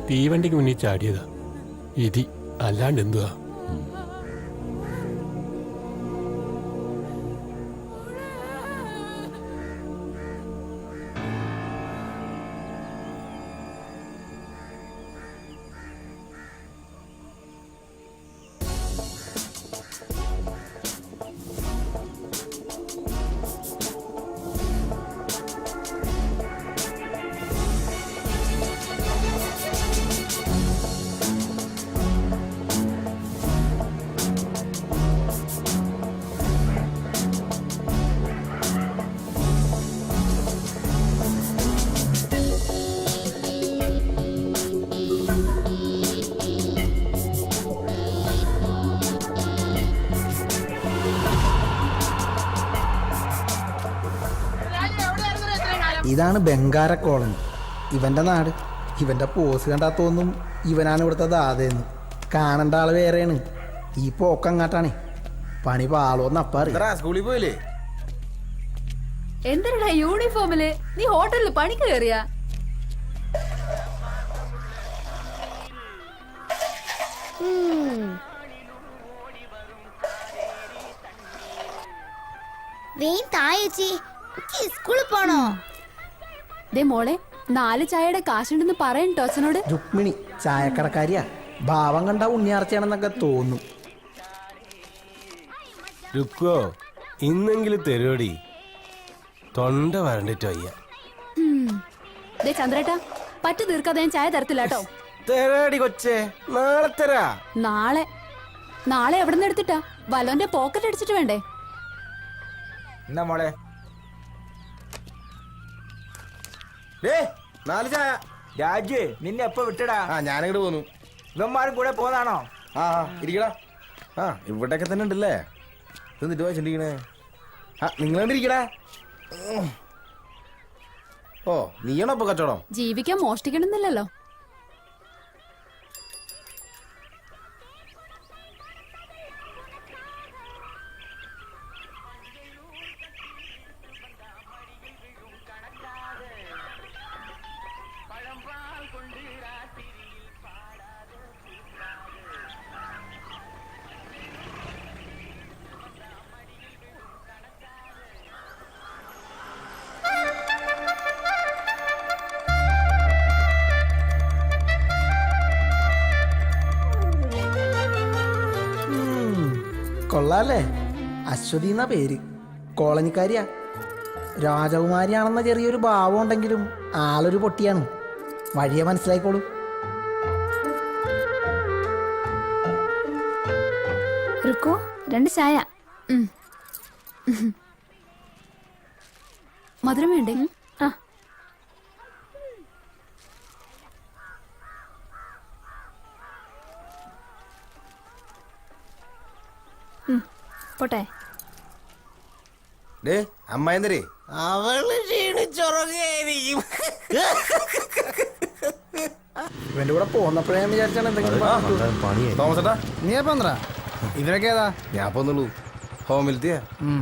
തീവണ്ടിക്ക് മുന്നിൽ ചാടിയതാ ഇതി, അല്ലാണ്ട് എന്തുവാ?
ഇതാണ് ബംഗാര കോളനി. ഇവന്റെ നാട്. ഇവന്റെ പോസ് കണ്ടാ തോന്നും ഇവനാണ് ഇവിടുത്തെ ദാതയെന്ന്. കാണേണ്ട ആള് വേറെയാണ്. ഈ പോക്കങ്ങാട്ടാണ്. പണി പാളോന്ന് അപ്പറി.
സ്കൂളിൽ പോയില്ലേ?
എന്തിനാ യൂണിഫോമില്? നീ ഹോട്ടലിൽ പണിക്ക് കയറിയാ?
വേഗം തായേച്ചി, സ്കൂളിൽ പോണോ?
ദേ മോളെ, 4 ചായയുടെ കാശുണ്ടെന്ന് പറയട്ടോ അച്ഛനോട്.
രുക്മിണി ചായക്കടക്കാരിയാ, ഭാവം കണ്ട ഉണ്ണിയാർച്ചയാണെന്നൊക്കെ തോന്നും.
രുക്കോ ഇന്നെങ്കിലും തരുവടി, തൊണ്ട വരണ്ടിട്ട് വയ്യ.
ദേ ചന്ദ്രേട്ടാ, പറ്റു തീർക്കാതെ ഞാൻ ചായ തരത്തില്ല കേട്ടോ.
തരാടി കൊച്ചേ, നാളെ തരാ.
നാളെ എവിടെ നിന്ന് എടുത്തിട്ടാ? വലോന്റെ പോക്കറ്റ് അടിച്ചിട്ട് വേണ്ടേ?
എന്നാ മോളെ,
4 ചായ.
രാജു നിന്നെ എപ്പോ വിട്ടടാ?
ഞാനിങ്ങോട്ട് പോന്നു.
ഇവന്മാരും കൂടെ പോന്നാണോ?
ഇരിക്കടാ. ഇവിടെയൊക്കെ തന്നെ ഉണ്ടല്ലേ. എന്നിട്ട് വായിച്ചിരിക്കണേ. നിങ്ങളണ്ടിരിക്കടാ. ഓ, നീയാണോ ഇപ്പൊ കച്ചവടം?
ജീവിക്കാൻ മോഷ്ടിക്കണമെന്നില്ലല്ലോ.
കൊള്ളാല്ലേ? അശ്വതി എന്നാ പേര്, കോളനിക്കാരിയാ. രാജകുമാരിയാണെന്ന ചെറിയൊരു ഭാവം ഉണ്ടെങ്കിലും ആളൊരു പൊട്ടിയാണ്. വഴിയെ മനസ്സിലായിക്കോളൂ.
രുക്കോ, 2 ചായ. മധുരം വേണ്ടേ? പോട്ടെ.
അമ്മായിന്തരേ,
അവള് ക്ഷീണിച്ചുറങ്ങായിരിക്കും. ഇവന്റെ കൂടെ പോന്നപ്പോഴേ ഞാൻ വിചാരിച്ചാണ് എന്തെങ്കിലും.
തോമസേട്ടാ,
നീ എപ്പോ ഇവരൊക്കെ ഏതാ?
ഞാൻ പോന്നുള്ളൂ. ഹോമിലെത്തിയാ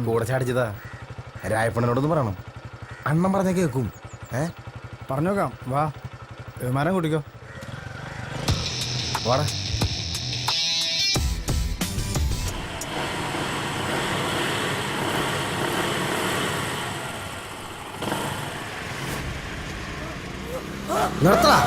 കൂടെ ചാടിച്ചതാ. രായപ്പണ്ണനോടൊന്ന് പറയണം, അണ്ണൻ പറഞ്ഞ കേക്കും.
പറഞ്ഞോക്കാം, വാ വിമാനം കൂട്ടിക്കോ.
വാടാ.
നിർത്തടാ.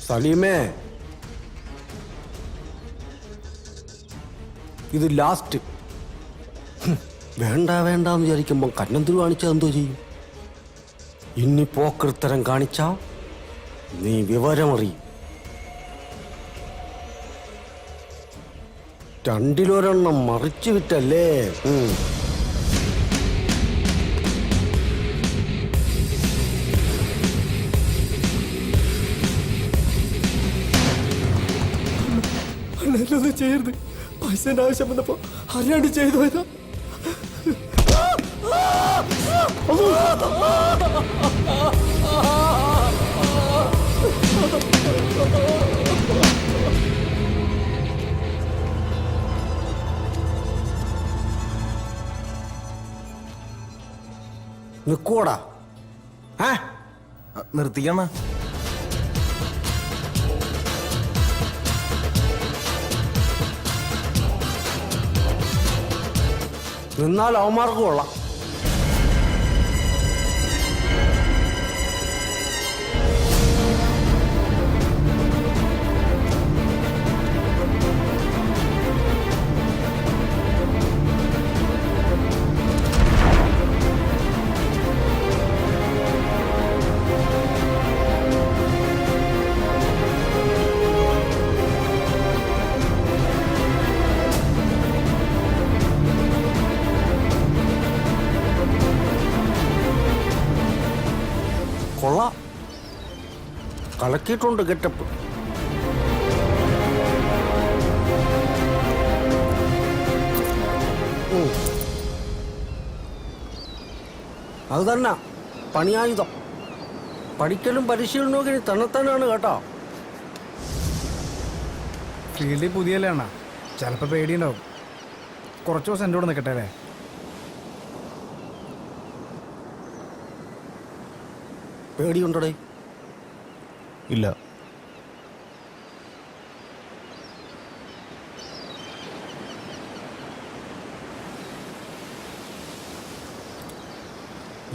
സലീമേ, ഇത് ലാസ്റ്റ്. വേണ്ട വേണ്ടെന്ന് വിചാരിക്കുമ്പോൾ കന്നന്തുരു കാണിച്ചാൽ എന്തോ ചെയ്യും? ഇനി പോക്കൃത്തരം കാണിച്ചാ നീ വിവരമറിയും. 2 മറിച്ചു വിട്ടല്ലേ.
ഒന്നും ചെയ്യരുത്. പൈസന്റെ ആവശ്യം വന്നപ്പോ അറിയാണ്ട് ചെയ്തു പോയതാ.
നിക്കോടാ.
നിർത്തിക്കണ.
നിന്നാൽ അവന്മാർക്ക് കൊള്ളാം. കൊള്ളാം, കലക്കിയിട്ടുണ്ട് ഗെറ്റപ്പ്.
അത് തന്നെ പണിയായുധം. പഠിക്കലും പരിശീലനവും ഒക്കെ തന്നെത്താനാണ് കേട്ടോ.
ഫീൽഡിൽ പുതിയല്ലേ അണ്ണാ, ചിലപ്പോൾ പേടിയുണ്ടാവും. കുറച്ച് ദിവസം എൻ്റെ കൂടെ നിൽക്കട്ടെ അല്ലേ?
പേടിയുണ്ടോടെ?
ഇല്ല.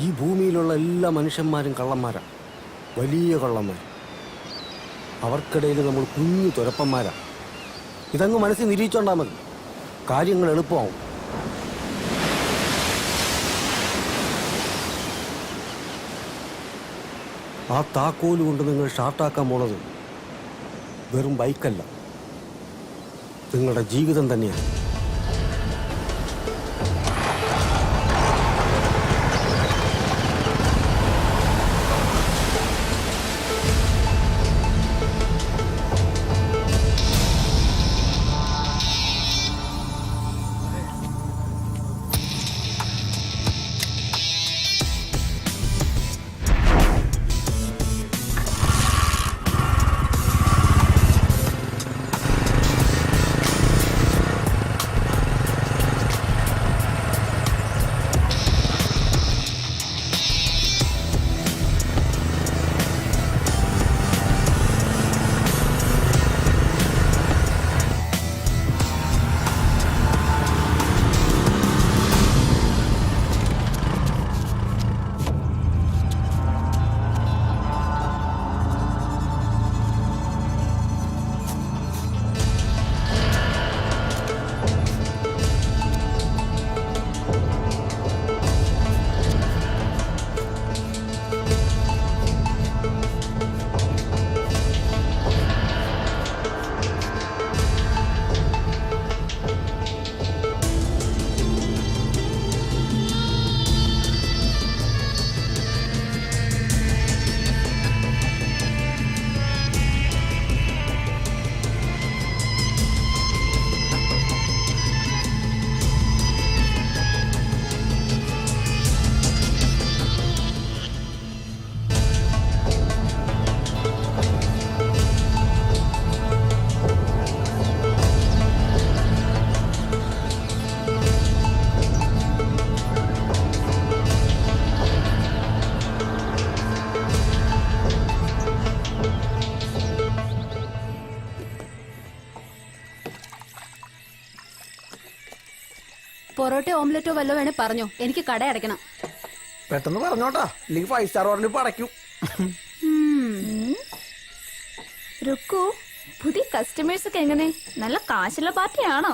ഈ ഭൂമിയിലുള്ള എല്ലാ മനുഷ്യന്മാരും കള്ളന്മാരാ, വലിയ കള്ളന്മാർ. അവർക്കിടയിൽ നമ്മൾ കുഞ്ഞു തുരപ്പന്മാരാ. ഇതങ്ങ് മനസ്സിൽ നിരീക്ഷണ്ടാൽ മതി, കാര്യങ്ങൾ എളുപ്പമാവും. ആ താക്കോല് കൊണ്ട് നിങ്ങൾ ഷാർട്ടാക്കാൻ പോണത് വെറും ബൈക്കല്ല, നിങ്ങളുടെ ജീവിതം തന്നെയാണ്.
പൊറോട്ട ഓംലെറ്റോ വല്ലോ വേണേ പറഞ്ഞോ, എനിക്ക് കട അടയ്ക്കണം.
പെട്ടെന്ന് പറഞ്ഞോട്ടാ, ഇല്ലെങ്കിൽ 5 സ്റ്റാർ ഹോട്ടലിൽ ഇപ്പൊ അടയ്ക്കും.
രുക്കു, പുതിയ കസ്റ്റമേഴ്സ് ഒക്കെ എങ്ങനെ? നല്ല കാശുള്ള പാർട്ടിയാണോ?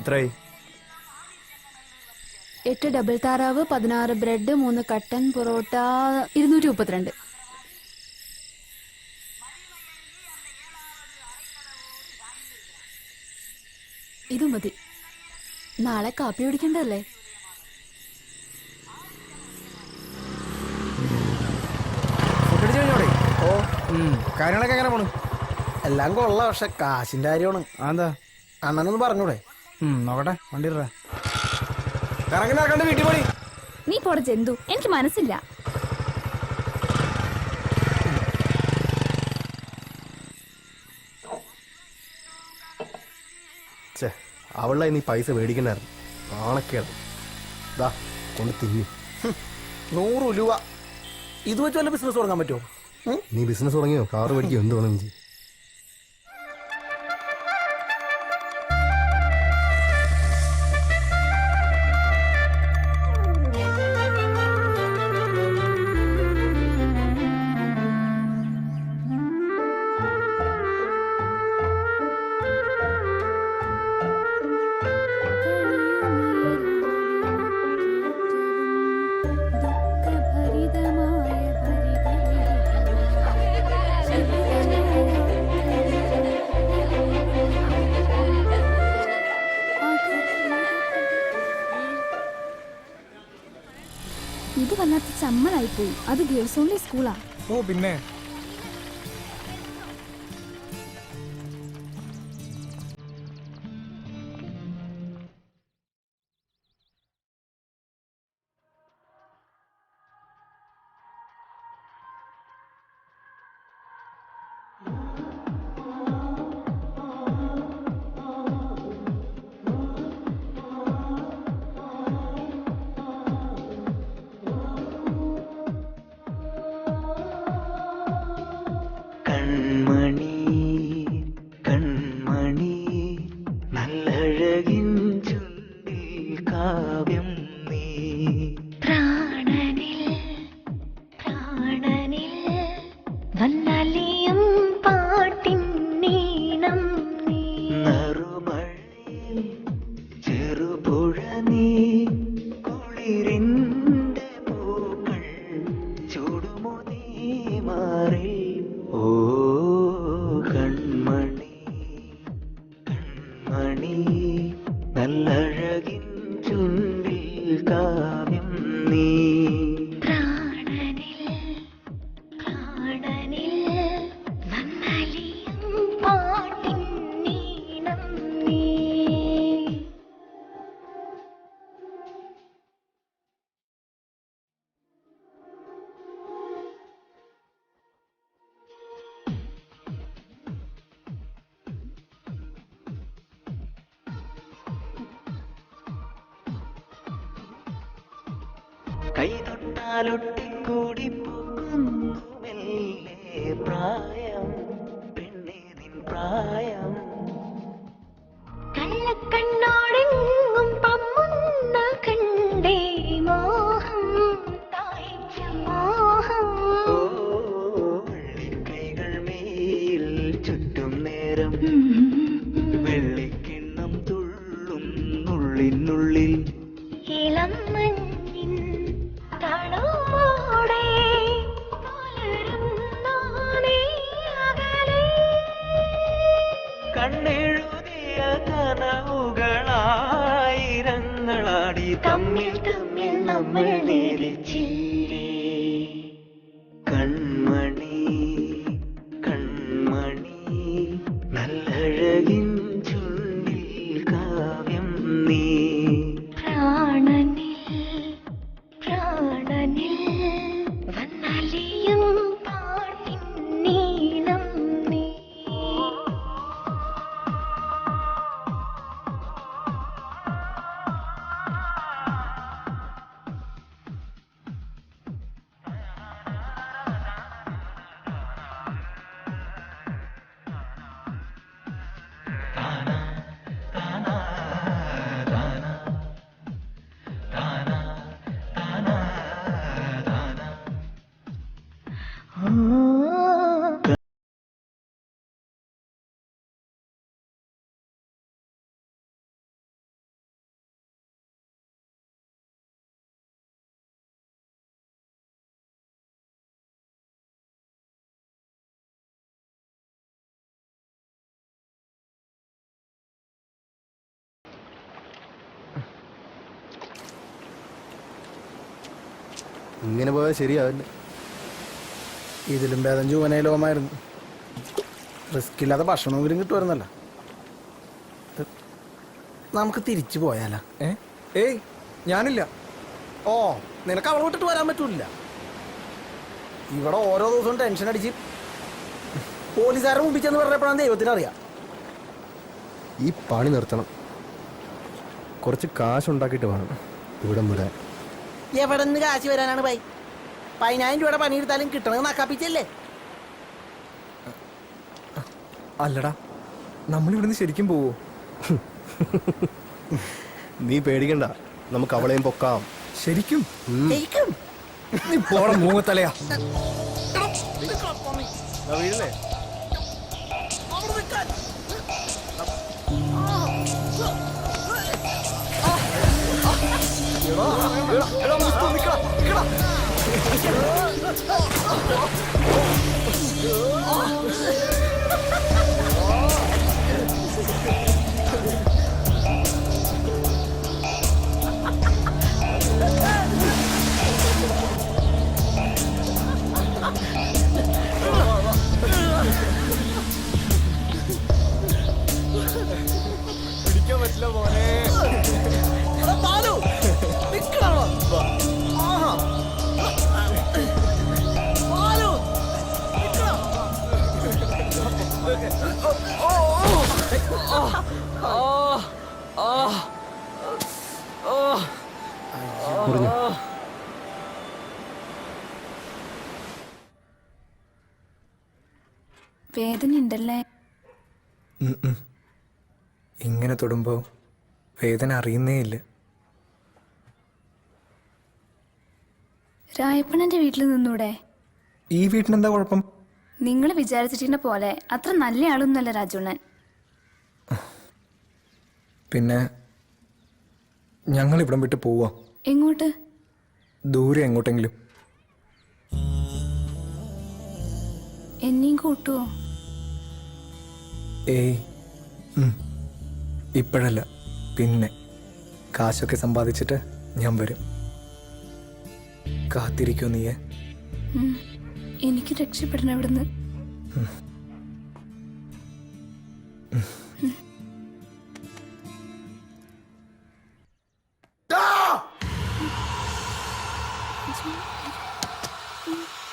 എത്രയായി?
8 ഡബിൾ താറാവ്, 16 ബ്രെഡ്, 3 കട്ടൻ പൊറോട്ട, 232. ഇത് മതി, നാളെ കാപ്പി കുടിക്കണ്ടല്ലേ?
ഓ കാര്യങ്ങളൊക്കെ എങ്ങനെ പോണു? എല്ലാം കൊള്ളാം, പക്ഷെ കാശിന്റെ കാര്യമാണ്.
എന്താ
അണ്ണനൊന്ന് പറഞ്ഞൂടെ?
നോക്കട്ടെ, വണ്ടി ഇട.
കറങ്ങി നടക്കണ്ട, വീട്ടിൽ പോയി.
നീ പോടെ ജന്തു, എനിക്ക് മനസ്സില്ല.
അവളെ നീ പൈസ മേടിക്കണ്ടായിരുന്നു, ആണൊക്കെയാണ്. ദാ കൊണ്ട് തിന്നു.
100 രൂപ ഇത് വെച്ച് വല്ല ബിസിനസ് തുടങ്ങാൻ പറ്റുമോ?
നീ ബിസിനസ് തുടങ്ങിയോ? കാറ് മേടിക്കോ? എന്ത് വേണം ചെയ്യും?
ഇത് വല്ലാത്ത ചമ്മലായിപ്പോയി. അത് ഗേൾസ് ഓൺലി സ്കൂളാ.
ഓ പിന്നെ
കൺമണി കൺമണി നല്ലഴകിൻ ചുണ്ടിൽ കാവ്യം നീ
പ്രാണനിൽ പ്രാണനിൽ വന്നലിയും പാട്ടിൻ നീണം നീ
നറുമഴയിൽ ചെറുപുഴ നീ കുളിരിൻ്റെ പൂക്കൾ ചൂടുമോ നീ മാറി ഓ കൺമണി കൺമണി നല്ലഴകിൻ ചുണ്ടിൽ കാവ്യം നീ
പ്രാണനിൽ പ്രാണനിൽ വന്നലിയും പാട്ടിൻ നീണം നീ.
കൈ തൊട്ടാലൊട്ടിക്കൂടി പോകുന്നു മെല്ലെ പ്രായം പെണ്ണേതിൻ പ്രായം
കള്ളക്കണ്ണോടെങ്ങും പമ്മുന്ന കണ്ടേ മോഹം താഴ്ച മോഹം.
ഓ വള്ളിക്കൈകൾ മേൽ ചുറ്റും നേരം വെള്ളിക്കിണ്ണം തുള്ളും നുള്ളിനുള്ളിൽ
ഇളം മഞ്ഞിൻ തണുപ്പോടെ പുലരുന്നോനേ അകലെ.
കണ്ണെഴുതിയ കനവുകളായിരങ്ങളാടി തമ്മിൽ തമ്മിൽ നമ്മൾ നേരിച്ചില്ലേ കൺമണി കൺമണി നല്ലഴകിൻ ചുണ്ടിൽ കാവ്യം നീ
പ്രാണനിൽ പ്രാണനിൽ വന്നലിയും പാട്ടിൻ നീണം നീ.
ഇങ്ങനെ പോയാൽ ശരിയാവില്ല.
ഇതിലും ഭേദം ജൂവനയിലോമായിരുന്നു. റിസ്ക് ഇല്ലാതെ ഭക്ഷണമെങ്കിലും കിട്ടുമായിരുന്നല്ലോ. നമുക്ക് തിരിച്ചു പോയാലോ?
ഏയ് ഞാനില്ല.
ഓ നിനക്ക് അവളെ വിട്ടിട്ട് വരാൻ പറ്റൂല. ഇവിടെ ഓരോ ദിവസവും ടെൻഷൻ അടിച്ച് പോലീസുകാരെ മുമ്പിൽ ചെന്ന് പറഞ്ഞപ്പോഴാണ് ദൈവത്തിനറിയാം.
ഈ പണി നിർത്തണം. കുറച്ച് കാശുണ്ടാക്കിയിട്ട് വേണം ഇവിടം വിടാൻ.
എവിടെ നിന്ന് കാശ് വരാനാണ് ബൈ? 10,000 രൂപയുടെ പണിയെടുത്താലും കിട്ടണത് നക്കാപ്പിച്ചല്ലേ?
അല്ലടാ നമ്മളിവിടുന്ന് ശരിക്കും പോവോ?
നീ പേടിക്കണ്ട, നമുക്ക് അവളെയും പൊക്കാം.
ശരിക്കും?
ജയിക്കും.
നീ പോട മൂങ്ങത്തലയാ.
വീഴല്ലേ?
വേദന ഉണ്ടല്ലേ?
ഇങ്ങനെ തൊടുമ്പോൾ വേദന അറിയുന്നേ ഇല്ല.
രായപ്പണന്റെ വീട്ടിൽ നിന്നൂടെ?
ഈ വീട്ടിനെന്താ കുഴപ്പം?
നിങ്ങൾ വിചാരിച്ചിട്ടുള്ള പോലെ അത്ര നല്ല ആളൊന്നുമല്ല രാജുണ്ണൻ.
പിന്നെ ഞങ്ങൾ ഇവിടം വിട്ട് പോവാ.
എങ്ങോട്ട്?
ദൂരെ എങ്ങോട്ടെങ്കിലും.
എന്നെയും കൂട്ടുവോ?
ഏയ് ഇപ്പോഴല്ല, പിന്നെ കാശൊക്കെ സമ്പാദിച്ചിട്ട് ഞാൻ വരും. കാത്തിരിക്കോ നീയെ?
എനിക്ക് രക്ഷപ്പെടണം ഇവിടുന്ന്.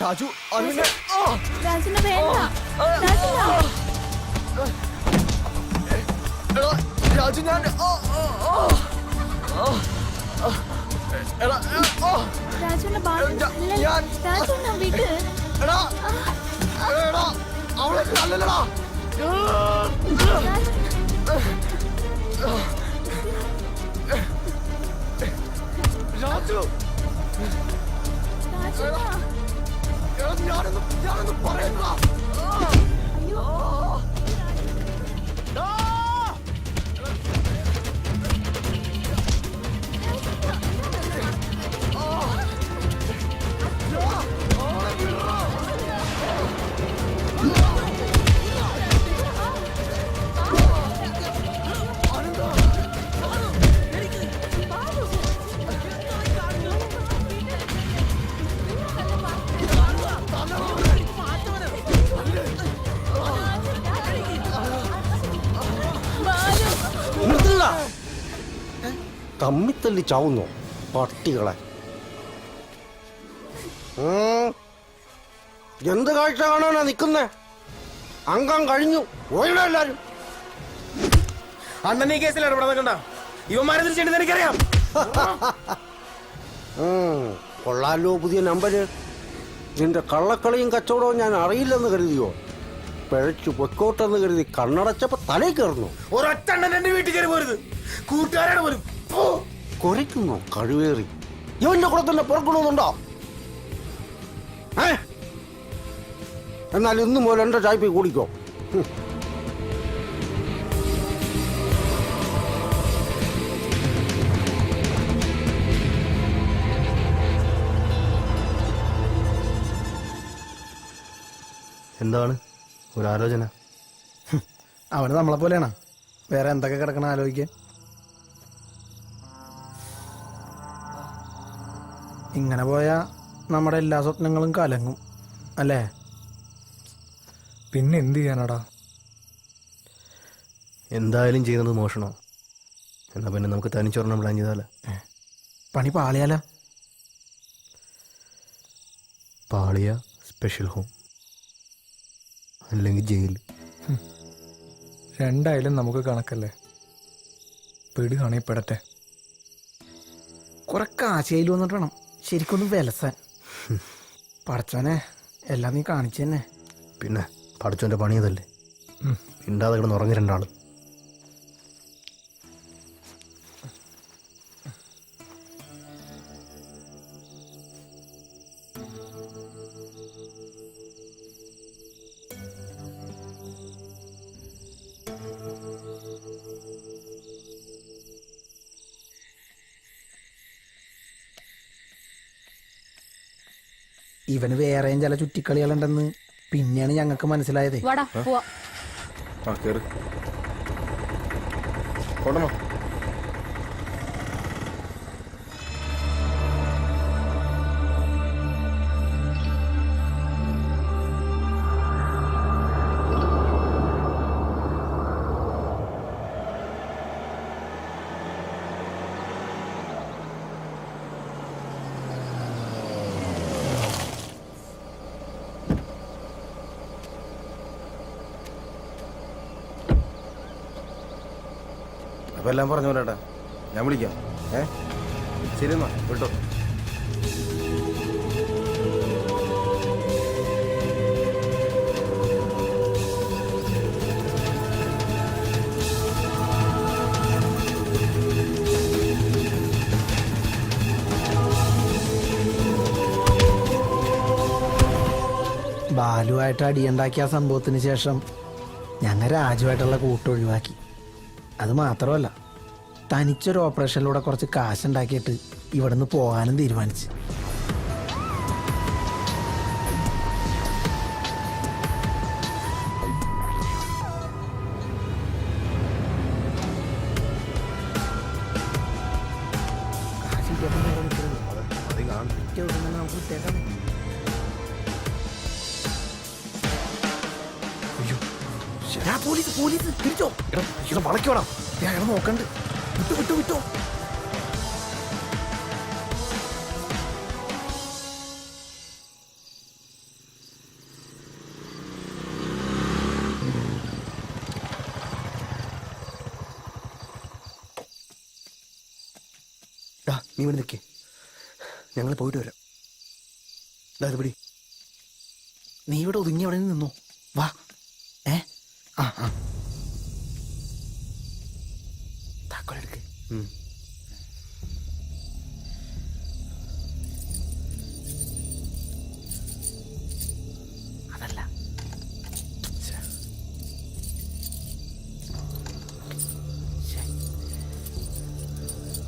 രാജു,
രാജുന വേണ്ട. രാജുന.
രാജു, ഞാൻ
രാജുന രാജുന വീട്.
അവളെ തല്ലല്ലടാ. രാജു, ഞാനൊന്നും പറയുന്ന.
തമ്മിത്തല്ലി ചാവുന്നു പട്ടികളെ. എന്ത് കാഴ്ച കാണാനാ നിക്കുന്നേ? അംഗം കഴിഞ്ഞു പോയിടോ എല്ലാരും.
അണ്ണൻ ഈ കേസിൽ ഇടപെടാ. ഇവന്മാരെ തിരിച്ചെടുത്ത് എനിക്കറിയാം.
കൊള്ളാലോ പുതിയ നമ്പര്. നിന്റെ കള്ളക്കളിയും കച്ചവടവും ഞാൻ അറിയില്ലെന്ന് കരുതിയോ? പിഴച്ചു പൊക്കോട്ടെന്ന് കരുതി കണ്ണടച്ചപ്പോ തലയിൽ കയറുന്നു.
ഒരൊറ്റ അണ്ണൻ എന്റെ വീട്ടിൽ കയറി പോരുത്. കൂട്ടുകാരാണ് പോലും.
കുരയ്ക്കുന്നു കഴിവേറി. ഇവന്റെ കൂടെ തന്നെ പുറക്കണമെന്നുണ്ടോ? എന്നാൽ ഇന്നു മുതൽ എന്റെ ചായ്പ കൂടിക്കോ.
എന്താണ് ഒരാലോചന?
അവന് നമ്മളെ പോലെയാണ്. വേറെ എന്തൊക്കെ കിടക്കണം ആലോചിക്കാൻ. ഇങ്ങനെ പോയാ നമ്മുടെ എല്ലാ സ്വപ്നങ്ങളും കലങ്ങും അല്ലേ?
പിന്നെ എന്ത് ചെയ്യാനാടാ?
എന്തായാലും ചെയ്യുന്നത് മോഷണോ? എന്നാ പിന്നെ നമുക്ക് തനിച്ചൊരെണ്ണം പ്ലാൻ ചെയ്താലോ?
പണി പാളിയാലോ?
പാളിയ സ്പെഷ്യൽ ഹോം, അല്ലെങ്കിൽ ജയിൽ.
രണ്ടായാലും നമുക്ക് കണക്കല്ലേ. പെടുകയാണെങ്കിൽ പെടട്ടെ.
കുറെ കാശയിൽ വന്നിട്ട് വേണം ശരിക്കൊന്നും വിലസാൻ. പടച്ചോനെ എല്ലാം നീ കാണിച്ചു തന്നെ.
പിന്നെ പഠിച്ചോന്റെ പണിയതല്ലേ. മിണ്ടാതെ കിടന്ന് ഉറങ്ങി രണ്ടാളും.
ഇവന് വേറെയും ചില ചുറ്റിക്കളികളുണ്ടെന്ന് പിന്നെയാണ് ഞങ്ങൾക്ക് മനസ്സിലായത്.
അപ്പൊ എല്ലാം പറഞ്ഞു പോലേട്ടാ, ഞാൻ വിളിക്കാം. ശരി എന്നാ വിട്ടോ.
ബാലുവായിട്ട് അടിയുണ്ടാക്കിയ ആ സംഭവത്തിന് ശേഷം ഞങ്ങൾ രാജുവായിട്ടുള്ള കൂട്ടൊഴിവാക്കി. അത് മാത്രമല്ല, തനിച്ചൊരു ഓപ്പറേഷനിലൂടെ കുറച്ച് കാശുണ്ടാക്കിയിട്ട് ഇവിടെ നിന്ന് പോകാനും തീരുമാനിച്ചു. പോലീസ് പോലീസ് തിരിച്ചോ, ഇവിടെ വളയ്ക്കോടാ, ഞാൻ നോക്കണ്ട്. വിട്ടോ വിട്ടോ വിട്ടോ.
നീ ഇവിടെ നിൽക്കേ, ഞങ്ങൾ പോയിട്ട് വരാം. അതായത് പിടി,
നീ ഇവിടെ ഒതുങ്ങി അവിടെ നിന്നോ. വാ. ആ ആ താക്കോലെടുക്ക്. അതല്ല,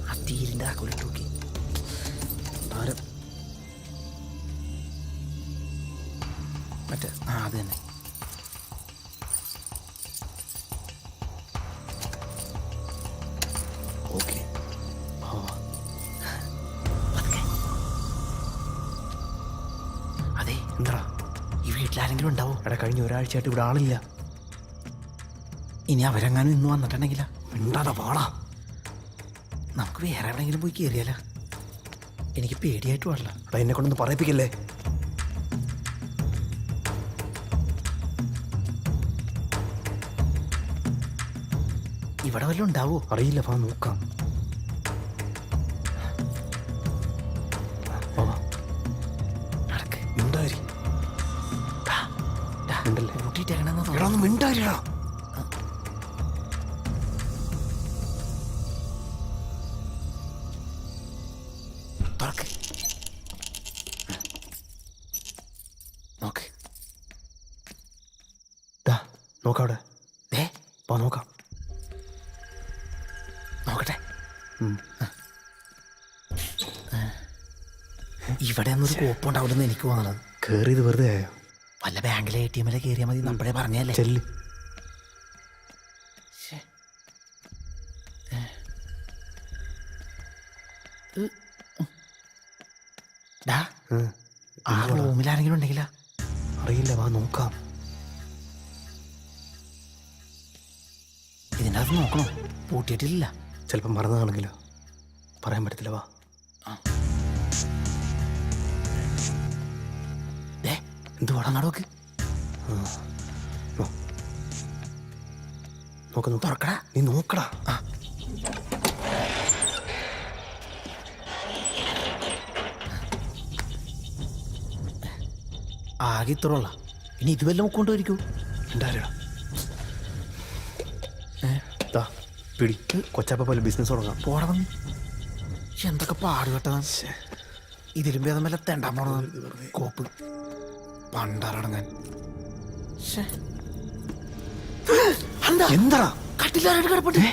ആ തീരിന്റെ താക്കോലിട്ട് നോക്കി. മറ്റേ അത് തന്നെ. ഓക്കെ, അതെ. എന്താ ഈ വീട്ടിലാരെങ്കിലും ഉണ്ടാവോ?
എടാ, കഴിഞ്ഞ ഒരാഴ്ചയായിട്ട് ഇവിടെ ആളില്ല.
ഇനി അവരെങ്ങാനും ഇന്ന് വന്നിട്ടുണ്ടെങ്കിലാ?
ഉണ്ടാതാ പാടാ.
നമുക്ക് വേറെ എവിടെയെങ്കിലും പോയി കയറിയാലോ? എനിക്ക് പേടിയായിട്ട് പാടില്ല.
എടാ, എന്നെ കൊണ്ടൊന്ന് പറയിപ്പിക്കല്ലേ.
ഇവിടെ വല്ലതും ഉണ്ടാവോ?
അറിയില്ല, വാ നോക്കാം. മിണ്ടാരി
കൂട്ടിയിട്ടേക്കണെന്ന്
മിണ്ടാരിടാ.
തുറക്ക്. നോക്ക്.
നോക്കവിടെ.
പോ നോക്കാം. നോക്കട്ടെ. ഇവിടെ ഒന്നൊരു കോപ്പുണ്ടാവില്ലെന്ന് എനിക്ക് തോന്നണത്.
കേറിയത് വെറുതെ ആയോ?
വല്ല ബാങ്കിലെ ATM കയറിയാൽ മതി. നമ്മളെ പറഞ്ഞല്ലേ.
ചെല്ല്.
ആ റൂമിൽ ആരെങ്കിലും ഉണ്ടെങ്കിലാ?
അറിയില്ല, വാ നോക്കാം.
ഇതിൻ്റെ അകത്ത് നോക്കണോ? പൂട്ടിയിട്ടില്ല.
ചിലപ്പോൾ മറന്നതാണെങ്കിലോ? പറയാൻ പറ്റത്തില്ല, വാ.
എന്തുവാടാ നടക്ക്?
നോക്കുന്നു.
തുറക്കടാ.
നീ നോക്കടാ.
ആകെ ഇത്രയുള്ള. ഇനി ഇത് വല്ലതും കൊണ്ടുവരിക്കൂ.
ഉണ്ടാരാ പിടി. കൊച്ചാപ്പ പോലെ ബിസിനസ് തുടങ്ങാം.
പോടാ വന്നി. എന്തൊക്കെ പാടുകെട്ടതാ. ഇതിലും ഭേദം വല്ല തെണ്ടാൻ പോണതാണ്. കോപ്പ് പണ്ടാറടങ്ങാൻ.
എന്താ
കട്ടിലാരായിട്ട് കിടപ്പട്ടെ?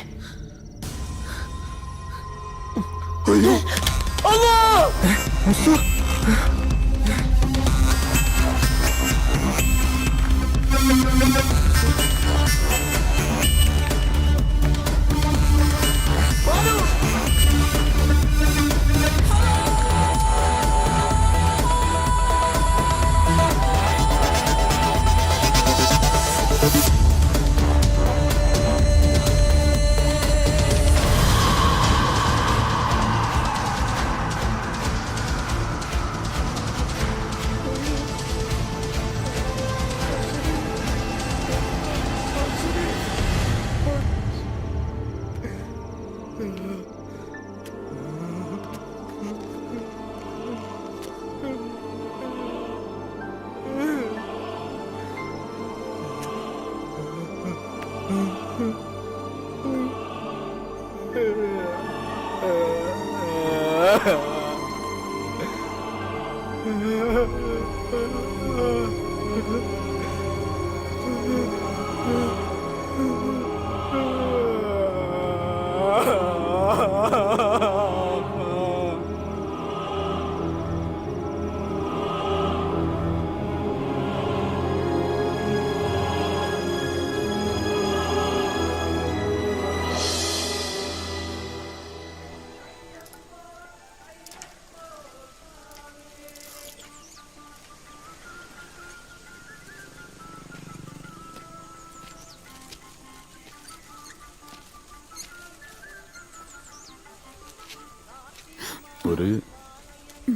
ഒരു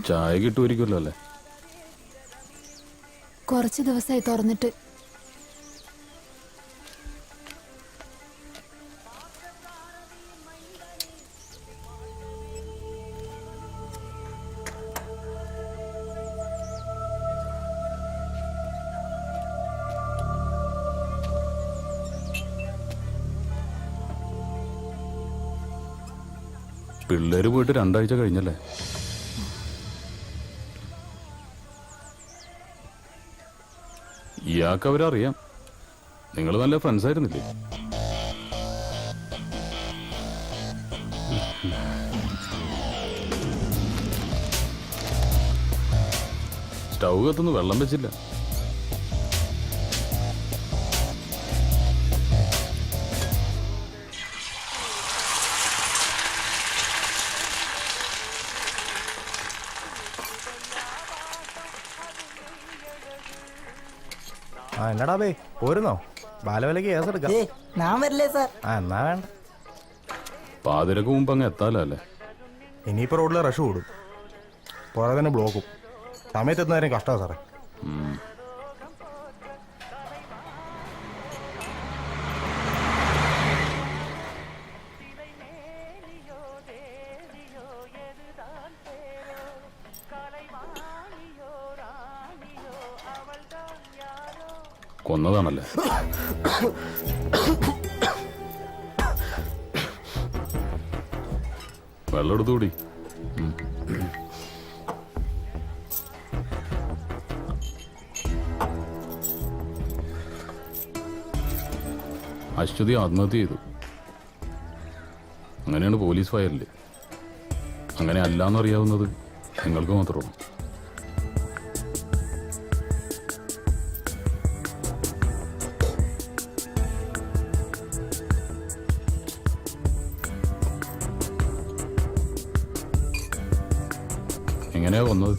ചായ കിട്ടുമായിരിക്കുമല്ലോ അല്ലേ?
കുറച്ച് ദിവസമായി തുറന്നിട്ട്.
പിള്ളേര് പോയിട്ട് 2 ആഴ്ച കഴിഞ്ഞല്ലേ? ഇയാൾക്ക് അവരറിയാം. നിങ്ങൾ നല്ല ഫ്രണ്ട്സ് ആയിരുന്നില്ലേ? സ്റ്റൗ കത്തുന്നു, വെള്ളം വെച്ചില്ല.
ആ എന്നടാ ബേ പോരുന്നോ? ബാലവിലക്ക് കേസെടുക്കാം.
ഞാൻ വരില്ലേ സാർ?
ആ എന്നാ വേണ്ട.
പാതിരക്ക് മുമ്പ് അങ്ങ് എത്താലോ അല്ലേ?
ഇനിയിപ്പോൾ റോഡിൽ റഷ് കൂടും, പുറകെ തന്നെ ബ്ലോക്കും. സമയത്തെത്തുന്നവരും കഷ്ടമാണ് സാറേ.
കൊന്നതാണല്ലേ? വെള്ളം എടുത്തുകൂടി. അശ്വതി ആത്മഹത്യ ചെയ്തു. അങ്ങനെയാണ് പോലീസ് ഫയലില്. അങ്ങനെ അല്ലാന്നറിയാവുന്നത് നിങ്ങൾക്ക് മാത്രമാണ്. എങ്ങനെയാ കൊന്നത്?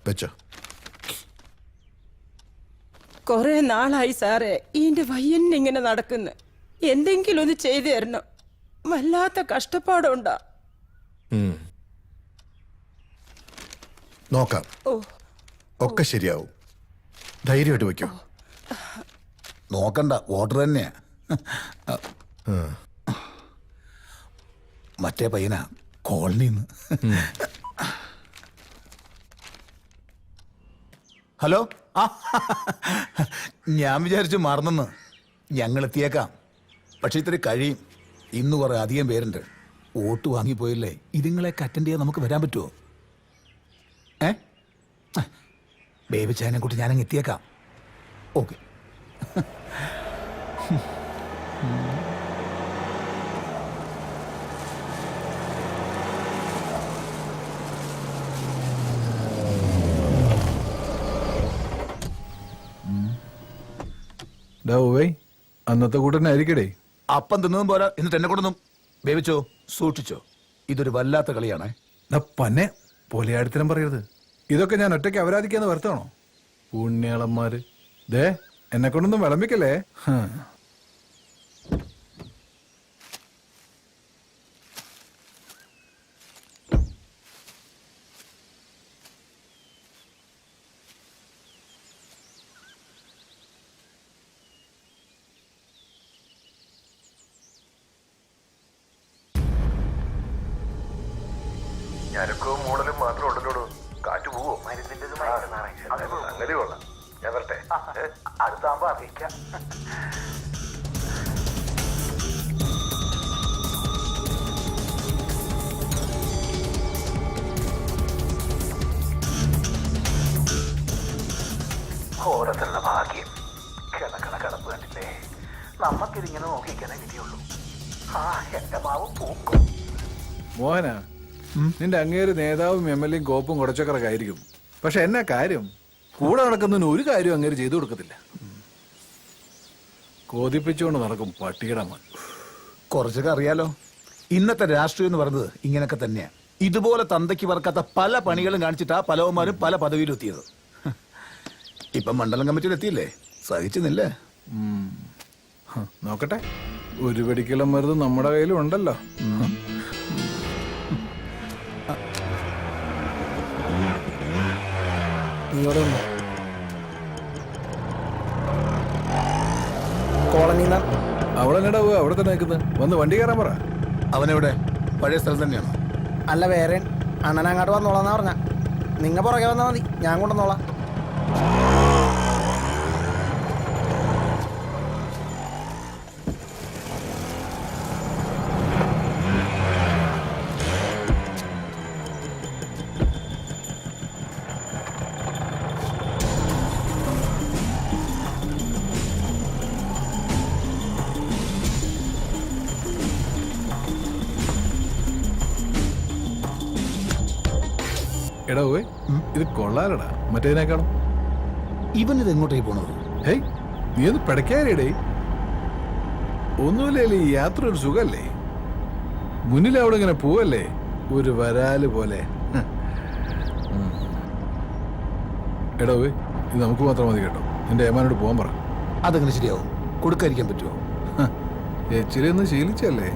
വെച്ചോ.
കൊറേ നാളായി സാറേ ഈന്റെ വയ്യന്നിങ്ങനെ നടക്കുന്നു. എന്തെങ്കിലും ഒന്ന് ചെയ്തു തരണം. വല്ലാത്ത കഷ്ടപ്പാടുണ്ടാ.
നോക്കാം, ഒക്കെ ശരിയാവും. ധൈര്യമായിട്ട് വയ്ക്കോ.
നോക്കണ്ട, വോട്ടർ തന്നെയാ. മറ്റേ പയ്യനാ കോളനിന്ന്. ഹലോ, ഞാൻ വിചാരിച്ചു മറന്നെന്ന്. ഞങ്ങൾ എത്തിയേക്കാം, പക്ഷെ ഇത്തിരി കഴിയും. ഇന്ന് കുറെ അധികം പേരുണ്ട്. വോട്ട് വാങ്ങിപ്പോയില്ലേ, ഇതുങ്ങളെയൊക്കെ അറ്റൻഡ് ചെയ്യാൻ നമുക്ക് വരാൻ പറ്റുമോ? ബേബി ചായനെ കൂട്ടി ഞാനങ്ങ് എത്തിയേക്കാം. ഓക്കെ.
അന്നത്തെ കൂട്ടനായിരിക്കടേ.
അപ്പം തിന്നതും പോരാ, എന്നിട്ട് എന്നെ കൊണ്ടൊന്നും വേവിച്ചോ, സൂക്ഷിച്ചോ. ഇതൊരു വല്ലാത്ത കളിയാണേ.
പന്നെ പോലെയാടിത്തരം പറയരുത്. ഇതൊക്കെ ഞാൻ ഒറ്റയ്ക്ക് അപരാധിക്കാന്ന് വരുത്താണോ? പുണ്യാളന്മാര്. ദേ, എന്നെ കൊണ്ടൊന്നും വിളമ്പിക്കല്ലേ.
ഞരക്കവും മൂടലും മാത്രം ഉണ്ടല്ലോ. കാറ്റ് പോവോ? അങ്ങനെ കൊള്ളാം. ഞാൻ വരട്ടെ, അടുത്താകുമ്പോ അറിയിക്കാം. ഓരോരുത്തരുടെ ഭാഗ്യം. കിടപ്പ് കണ്ടില്ലേ? നമ്മക്കിതിങ്ങനെ നോക്കിക്കാനേ വിധിയുള്ളൂ. എന്റെ മാവ് പൂക്കും.
മോഹന, നിന്റെ അങ്ങേര് നേതാവും MLA യും കോപ്പും കുറച്ചൊക്കെ ആയിരിക്കും. പക്ഷെ എന്നാ കാര്യം? കൂടെ നടക്കുന്നതിന് ഒരു കാര്യം അങ്ങേര് ചെയ്തു കൊടുക്കത്തില്ല. കോതിപ്പിച്ചുകൊണ്ട് നടക്കും പട്ടിയുടെ മോൻ.
കുറച്ചൊക്കെ അറിയാലോ. ഇന്നത്തെ രാഷ്ട്രീയം എന്ന് പറയുന്നത് ഇങ്ങനെയൊക്കെ തന്നെയാ. ഇതുപോലെ തന്തയ്ക്ക് പറക്കാത്ത പല പണികളും കാണിച്ചിട്ടാ പലവന്മാരും പല പദവിയിലെത്തിയത്. ഇപ്പം മണ്ഡലം കമ്മിറ്റിയിൽ എത്തിയില്ലേ, സഹിച്ചുന്നില്ലേ?
നോക്കട്ടെ, ഒരു വെടിക്കലും മരുന്ന് നമ്മുടെ കയ്യിലും ഉണ്ടല്ലോ. അവളെന്നടാ അവിടെ തന്നെ നിൽക്കുന്നത്? വന്ന് വണ്ടി കയറാൻ പറ.
അവനെവിടെ? പഴയ സ്ഥലം തന്നെയാണോ?
അല്ല, വേറെ അണ്ണൻ അങ്ങോട്ട് വന്നോളാന്നാ പറഞ്ഞ. നിങ്ങ പുറകെ വന്നാൽ മതി, ഞാൻ കൊണ്ടുവന്നോളാം.
എടാ പോയി, ഇത് കൊള്ളാലടാ മറ്റേതിനേക്കാളും.
ഇവൻ ഇത് എങ്ങോട്ടേക്ക് പോണത്?
ഹേയ്, നീ ഒന്ന് പിടയ്ക്കാനേടേ. ഒന്നുമില്ലേ, ഈ യാത്ര ഒരു സുഖല്ലേ? മുന്നിൽ അവിടെ ഇങ്ങനെ പോവല്ലേ, ഒരു വരാല് പോലെ. എടാ പോയി, ഇത് നമുക്ക് മാത്രം മതി കേട്ടോ. നിന്റെ ഏമാനോട് പോകാൻ പറ.
അതെങ്ങനെ ശരിയാവും? കൊടുക്കാതിരിക്കാൻ പറ്റുമോ?
ഇച്ചിരി ഒന്ന് ശീലിച്ചല്ലേ.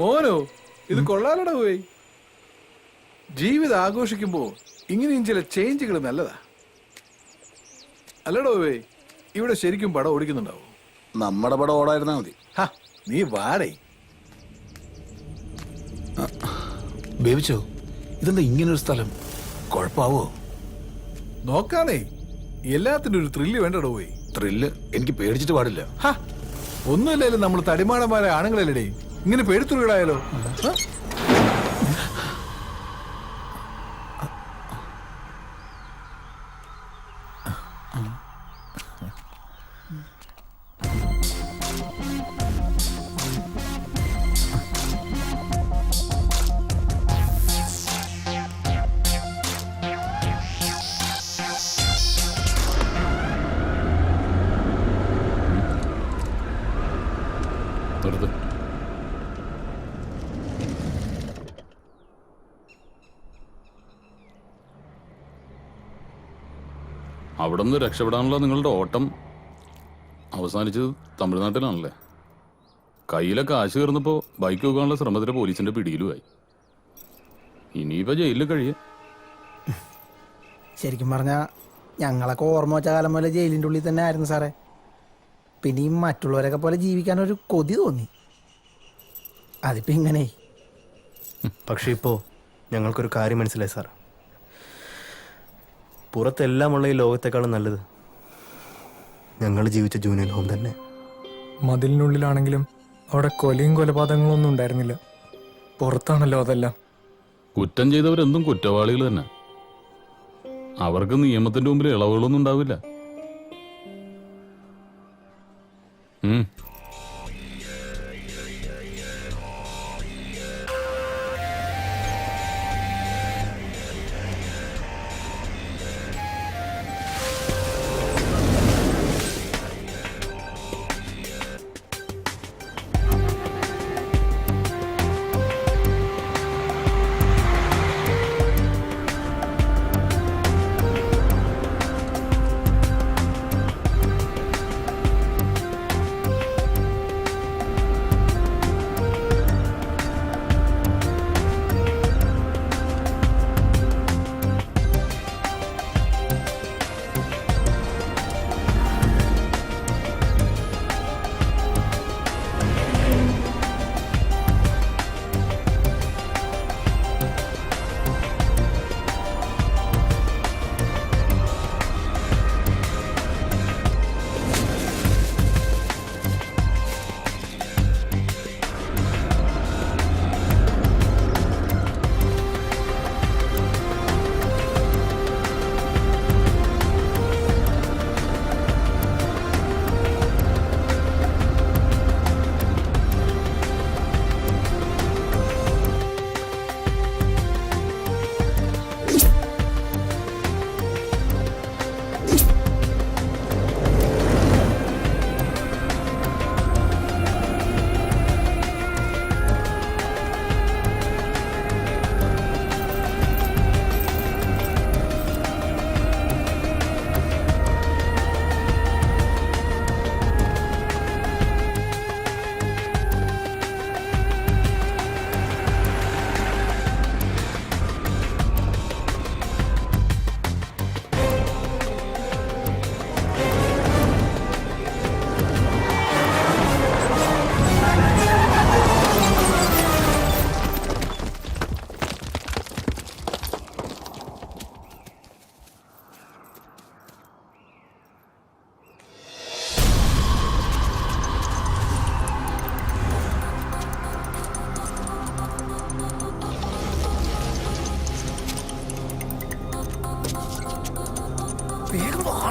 മോനോ, ഇത് കൊള്ളാലടാ പോയി. ജീവിതം ആഘോഷിക്കുമ്പോ ഇങ്ങനെയും ചില ചേഞ്ചുകൾ നല്ലതാ അല്ലടോ പോയി. ഇവിടെ ശരിക്കും പടം ഓടിക്കുന്നുണ്ടാവോ?
നമ്മുടെ പടം ഓടായിരുന്നാ മതി.
നീ വാടേ.
ബേബിച്ചോ, ഇതെന്താ ഇങ്ങനൊരു സ്ഥലം? കുഴപ്പാവോ?
നോക്കാനേ, എല്ലാത്തിനും ഒരു ത്രില്ല് വേണ്ടടോ പോയി.
ത്രില്ല്? എനിക്ക് പേടിച്ചിട്ട് പാടില്ല.
ഒന്നുമില്ലാലും നമ്മൾ തടിമാടന്മാരെ ആണുങ്ങളല്ലേ, ഇങ്ങനെ പേടിത്തുള്ളായാലോ?
അവിടെ നിന്ന് രക്ഷപ്പെടാനുള്ള നിങ്ങളുടെ ഓട്ടം അവസാനിച്ചത് തമിഴ്നാട്ടിലാണല്ലേ? കയ്യിലെ കാശ് കയറുന്നപ്പോൾ ബൈക്ക് വെക്കാനുള്ള ശ്രമത്തിലെ പോലീസിന്റെ പിടിയിലുമായി. ഇനിയിപ്പോ ജയിലിൽ കഴിയാം.
ശരിക്കും പറഞ്ഞാൽ ഞങ്ങളൊക്കെ ഓർമ്മ വെച്ച കാലം പോലെ ജയിലിൻ്റെ ഉള്ളിൽ തന്നെ ആയിരുന്നു സാറേ. പിന്നെയും മറ്റുള്ളവരൊക്കെ പോലെ ജീവിക്കാനൊരു കൊതി തോന്നി. അതിപ്പോൾ ഇങ്ങനെ.
പക്ഷെ ഇപ്പോൾ ഞങ്ങൾക്കൊരു കാര്യം മനസ്സിലായി സാർ. പുറത്തെല്ലാമുള്ള ഈ ലോകത്തെക്കാളും നല്ലത് ഞങ്ങൾ ജീവിച്ച ജൂനിയർ ഹോം തന്നെ.
മതിലിനുള്ളിലാണെങ്കിലും അവിടെ കൊലയും കൊലപാതകങ്ങളും ഒന്നും ഉണ്ടായിരുന്നില്ല. പുറത്താണല്ലോ അതെല്ലാം.
കുറ്റം ചെയ്തവരെന്തും കുറ്റവാളികൾ തന്നെ. അവർക്ക് നിയമത്തിന്റെ മുമ്പിൽ ഇളവുകളൊന്നും ഉണ്ടാവില്ല.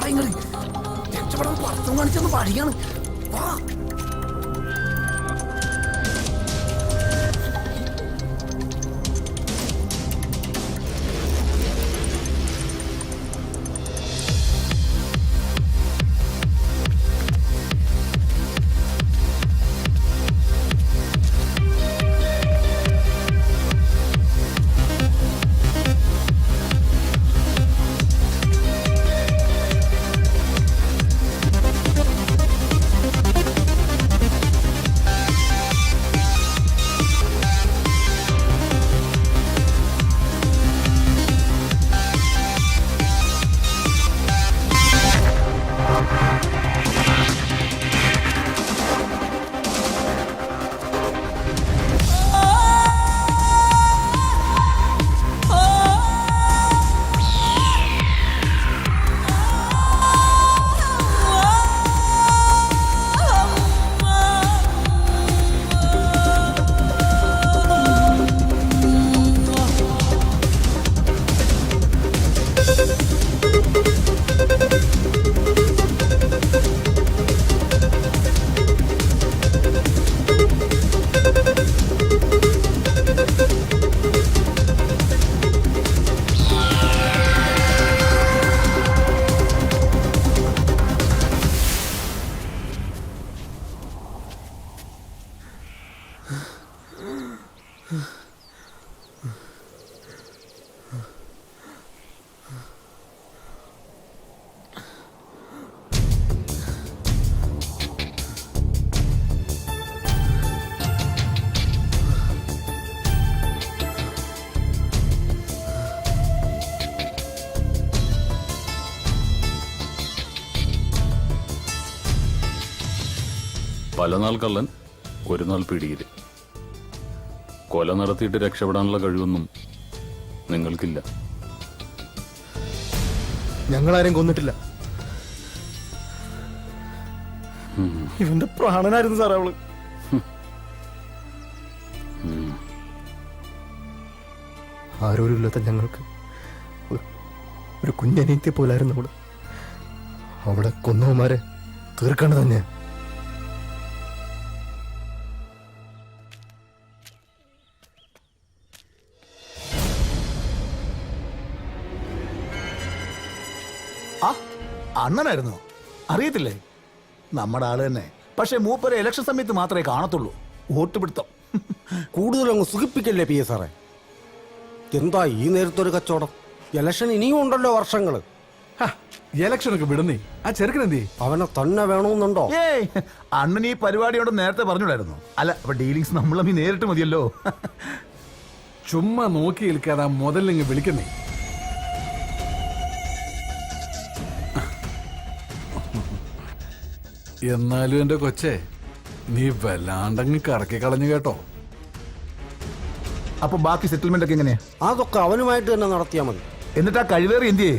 വായങ്ങളി രക്ഷപ്പെടാൻ പുറത്തും കാണിച്ചെന്ന് പഠിക്കാണ്. വാ.
പല നാൾ കള്ളൻ ഒരു നാൾ പിടിയിൽ. കൊല നടത്തിയിട്ട് രക്ഷപ്പെടാനുള്ള കഴിവൊന്നും നിങ്ങൾക്കില്ല.
ഞങ്ങളാരും കൊന്നിട്ടില്ല. ഇവന്റെ പ്രാണനായിരുന്നു സാറേ അവള്. ആരോരുമില്ലാത്ത ഞങ്ങൾക്ക് ഒരു കുഞ്ഞനീത്തെ പോലായിരുന്നു അവള്. അവളെ കൊന്നവന്മാരെ തീർക്കേണ്ടത് തന്നെ.
ആ അണ്ണനായിരുന്നു, അറിയത്തില്ലേ? നമ്മുടെ ആള് തന്നെ. പക്ഷെ മൂപ്പരെ ഇലക്ഷൻ സമയത്ത് മാത്രമേ കാണത്തുള്ളൂ. വോട്ട് പിടുത്തം
കൂടുതലങ്ങ് സുഖിപ്പിക്കല്ലേ പി എ സാറേ. എന്താ ഈ നേരത്തൊരു കച്ചവടം? ഇലക്ഷൻ ഇനിയും ഉണ്ടല്ലോ വർഷങ്ങള്.
ഇലക്ഷനൊക്കെ വിടുന്നേ. ആ ചെറുക്കനെന്തേ?
അവനെ തന്നെ വേണമെന്നുണ്ടോ?
ഏയ് അണ്ണൻ ഈ പരിപാടിയോട് നേരത്തെ പറഞ്ഞിടായിരുന്നു. അല്ല അപ്പൊ ഡീലിങ്സ് നമ്മൾ തമ്മിൽ നേരിട്ട് മതിയല്ലോ.
ചുമ്മാ നോക്കി നിൽക്കാതെ മുതലിങ്ങ് വിളിക്കുന്നേ. എന്നാലും എന്റെ കൊച്ചേ, നീ വല്ലാണ്ടങ്ങ് കറക്കി കളഞ്ഞു കേട്ടോ.
അപ്പൊ ബാക്കി സെറ്റിൽമെന്റ് ഒക്കെ എങ്ങനെയാ?
അതൊക്കെ അവനുമായിട്ട് തന്നെ നടത്തിയാ മതി.
എന്നിട്ട് ആ കഴിവേറി എന്തിയേ?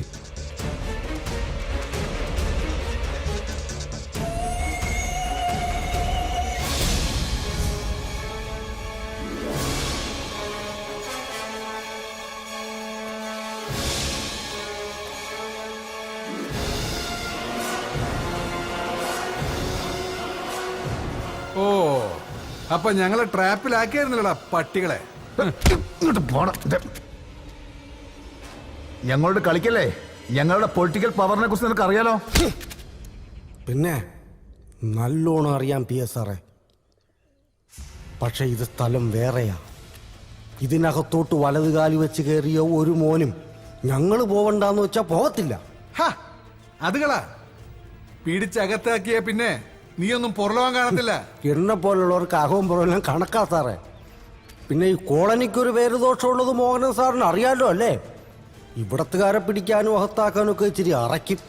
ഓ, അപ്പൊ ഞങ്ങളെ ട്രാപ്പിലാക്കിയായിരുന്നല്ലോടാ പട്ടികളെ.
ഇങ്ങോട്ട് പോണം. ഞങ്ങളോട് കളിക്കല്ലേ? ഞങ്ങളുടെ പൊളിറ്റിക്കൽ പവറിനെ കുറിച്ച് നിനക്ക് അറിയാലോ.
പിന്നെ നല്ലോണം അറിയാം പി എസ് സാറേ. പക്ഷെ ഇത് സ്ഥലം വേറെയാ. ഇതിനകത്തോട്ട് വലതുകാലി വെച്ച് കയറിയ ഒരു മോനും ഞങ്ങൾ പോവണ്ടെന്ന് വെച്ചാ പോകത്തില്ല.
അതുകളാ പിടിച്ചകത്താക്കിയ പിന്നെ നീയൊന്നും പുറലോകം കാണത്തില്ല.
എന്നെ പോലുള്ളവർക്ക് അകവും പുറമെല്ലാം കണക്കാ സാറേ. പിന്നെ ഈ കോളനിക്കൊരു പേര് ദോഷമുള്ളത് മോഹനൻ സാറിന് അറിയാലോ അല്ലേ? ഇവിടത്തുകാരെ പിടിക്കാനും അകത്താക്കാനും ഒക്കെ ഇച്ചിരി അറയ്ക്കും.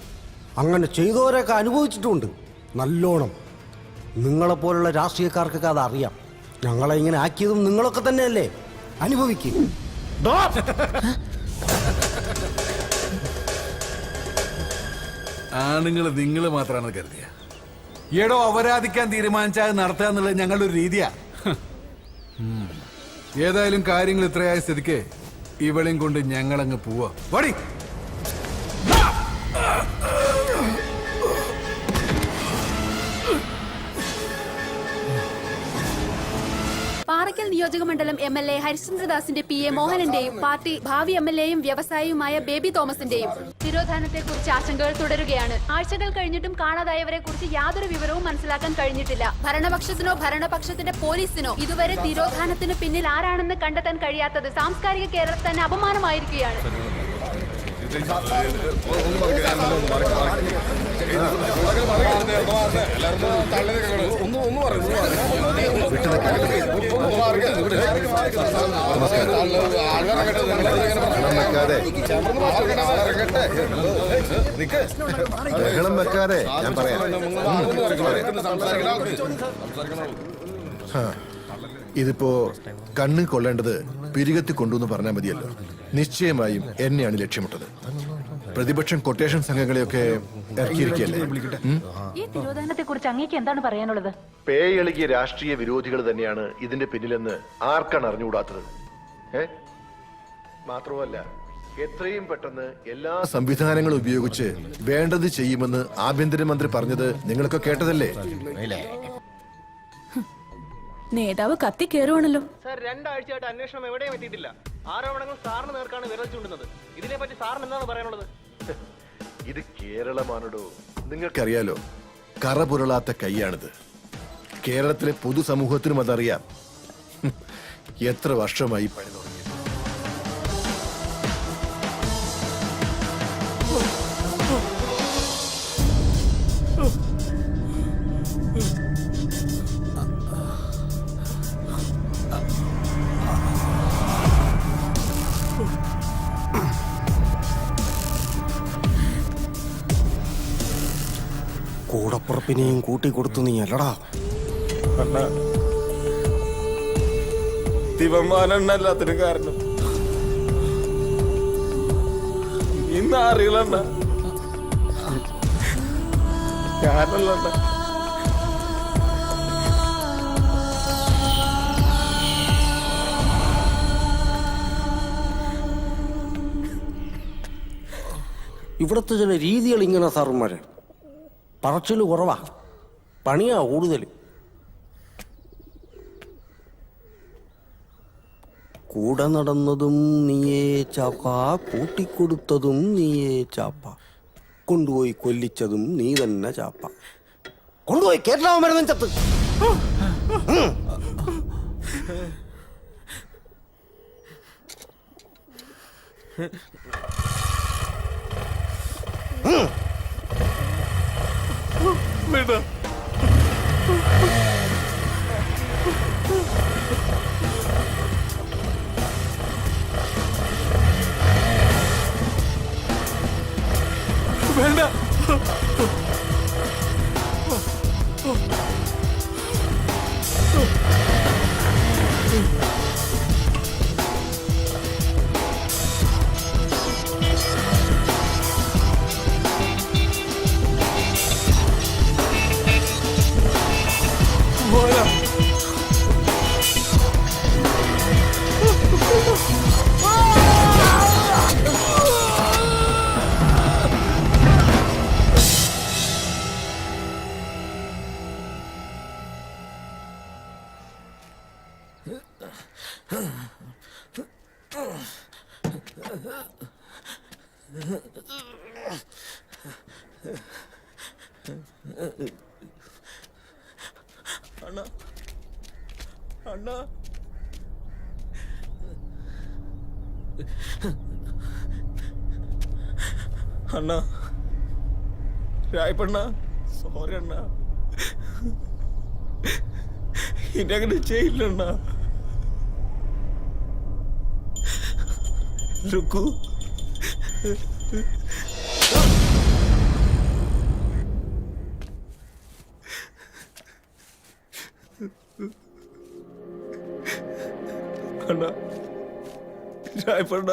അങ്ങനെ ചെയ്തവരൊക്കെ അനുഭവിച്ചിട്ടുണ്ട് നല്ലോണം. നിങ്ങളെപ്പോലുള്ള രാഷ്ട്രീയക്കാർക്കൊക്കെ അതറിയാം. ഞങ്ങളെ ഇങ്ങനെ ആക്കിയതും നിങ്ങളൊക്കെ തന്നെയല്ലേ? അനുഭവിക്കും.
ആണുങ്ങൾ നിങ്ങൾ മാത്രമാണ് കരുതിയ. എടോ, അപരാധിക്കാൻ തീരുമാനിച്ചാൽ നടത്തുക എന്നുള്ളത് ഞങ്ങളുടെ ഒരു രീതിയാ. ഏതായാലും കാര്യങ്ങൾ ഇത്രയായ സ്ഥിതിക്ക് ഇവളെയും കൊണ്ട് ഞങ്ങളങ്ങ് പോവാ. വടി.
നിയോജക മണ്ഡലം MLA ഹരിശ്ചന്ദ്രദാസിന്റെ PA മോഹനന്റെയും പാർട്ടി ഭാവി MLAയും വ്യവസായിയുമായ ബേബി തോമസിന്റെയും തിരോധാനത്തെക്കുറിച്ച് ആശങ്കകൾ തുടരുകയാണ്. ആഴ്ചകൾ കഴിഞ്ഞിട്ടും കാണാതായവരെ കുറിച്ച് യാതൊരു വിവരവും മനസ്സിലാക്കാൻ കഴിഞ്ഞിട്ടില്ല. ഭരണപക്ഷത്തിനോ ഭരണപക്ഷത്തിന്റെ പോലീസിനോ ഇതുവരെ തിരോധാനത്തിന് പിന്നിൽ ആരാണെന്ന് കണ്ടെത്താൻ കഴിയാത്തത് സാംസ്കാരിക കേരളത്തിൽ തന്നെ അപമാനമായിരിക്കുകയാണ്.
ബഹളം വെക്കാതെ ഞാൻ പറയാം. ഇതിപ്പോ കണ്ണ് കൊള്ളേണ്ടത് പിരികത്തി കൊണ്ടുവന്ന് പറഞ്ഞാൽ മതിയല്ലോ. നിശ്ചയമായും എന്നെയാണ് ലക്ഷ്യമിട്ടത്. പ്രതിപക്ഷം കൊട്ടേഷൻ സംഘങ്ങളെയൊക്കെ ഇറക്കിയിരിക്കല്ലേ.
ഈ തിരോധാനത്തെ കുറിച്ച് അങ്ങേക്ക് എന്താണ് പറയാനുള്ളത്?
പേയെളുകിയ രാഷ്ട്രീയ വിരോധികൾ തന്നെയാണ് ഇതിന്റെ പിന്നിലെന്ന് ആർക്കാണ് അറിഞ്ഞുകൂടാത്തത്? മാത്രമല്ല എത്രയും പെട്ടെന്ന് എല്ലാ സംവിധാനങ്ങളും ഉപയോഗിച്ച് വേണ്ടത് ചെയ്യുമെന്ന് ആഭ്യന്തരമന്ത്രി പറഞ്ഞത് നിങ്ങളൊക്കെ കേട്ടതല്ലേ?
നേതാവ് കത്തി കയറുവാണല്ലോ.
സാർ, 2 ആഴ്ചയായിട്ട് അന്വേഷണം എവിടെയും എത്തിയിട്ടില്ല. ആരോപണങ്ങൾ സാറിന് നേർക്കാണ് വിരൽ ചൂണ്ടുന്നത്. ഇതിനെപ്പറ്റി സാറിന് എന്താണ് പറയാനുള്ളത്?
ഇത് കേരളമാണോ? നിങ്ങൾക്കറിയാലോ, കറപുരളാത്ത കൈയാണിത്. കേരളത്തിലെ പൊതുസമൂഹത്തിനും അതറിയാം. എത്ര വർഷമായി പണി തുടങ്ങി.
കൂടപ്പുറപ്പിനെയും കൂട്ടിക്കൊടുത്തു നീ അല്ലടാ.
ദിവമാനെല്ലാത്തിനും കാരണം ഇന്ന് അറിയില്ലണ്ട. ഞാനല്ലണ്ട.
ഇവിടുത്തെ ചില രീതികൾ ഇങ്ങനെ സാറുമാരെ. പറച്ചില് കുറവാ, പണിയാ കൂടുതൽ. കൂടെ നടന്നതും നീയേ ചാപ്പ, കൂട്ടിക്കൊടുത്തതും നീയേ ചാപ്പ, കൊണ്ടുപോയി കൊല്ലിച്ചതും നീ തന്നെ ചാപ്പ, കൊണ്ടുപോയി കേരളാവ് മരുന്നും ചത്ത്.
വേണ്ട. വേണ്ട. അണ്ണ അണ്ണ അണ്ണ രായപ്പണ്ണ, സോറി അണ്ണ, ഇനി അങ്ങനെ ചെയ്യില്ലണ്ണ. രുക്കു അണ്ണ, രായപ്പണ്ണ.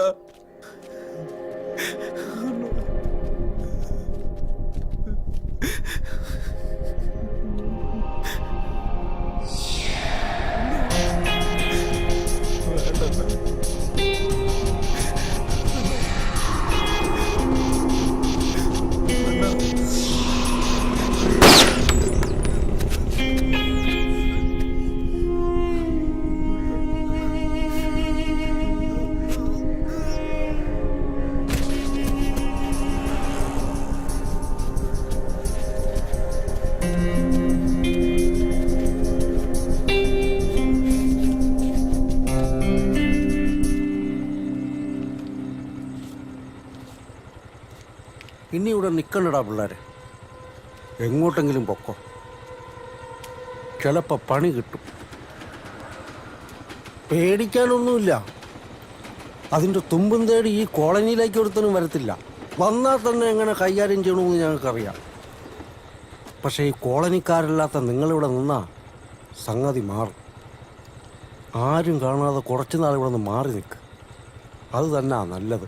ഇനി ഇവിടെ നിൽക്കണ്ടടാ പിള്ളേരെ, എങ്ങോട്ടെങ്കിലും പൊക്കോ. ചിലപ്പോൾ പണി കിട്ടും. പേടിക്കാനൊന്നുമില്ല. അതിൻ്റെ തുമ്പും തേടി ഈ കോളനിയിലേക്ക് ഒരുത്തനും വരത്തില്ല. വന്നാൽ തന്നെ എങ്ങനെ കൈകാര്യം ചെയ്യണമെന്ന് ഞങ്ങൾക്കറിയാം. പക്ഷേ ഈ കോളനിക്കാരില്ലാത്ത നിങ്ങളിവിടെ നിന്നാ സംഗതി മാറും. ആരും കാണാതെ കുറച്ച് നാൾ ഇവിടെ നിന്ന് മാറി നിൽക്കുക. അത് തന്നെയാ നല്ലത്.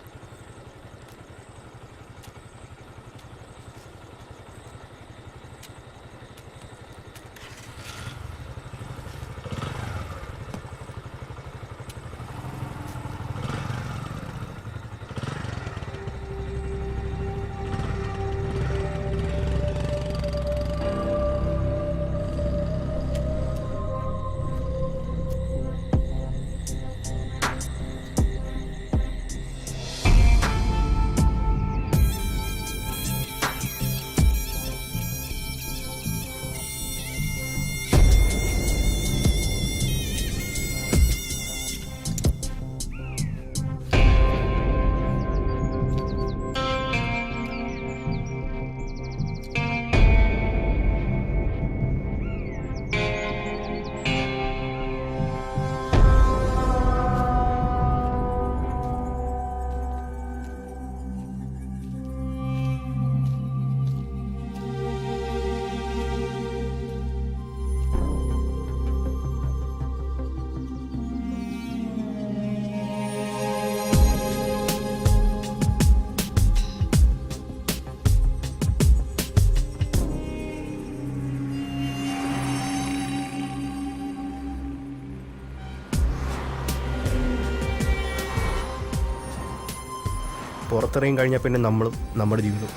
പുറത്തിറങ്ങി കഴിഞ്ഞാൽ പിന്നെ നമ്മളും നമ്മുടെ ജീവിതം.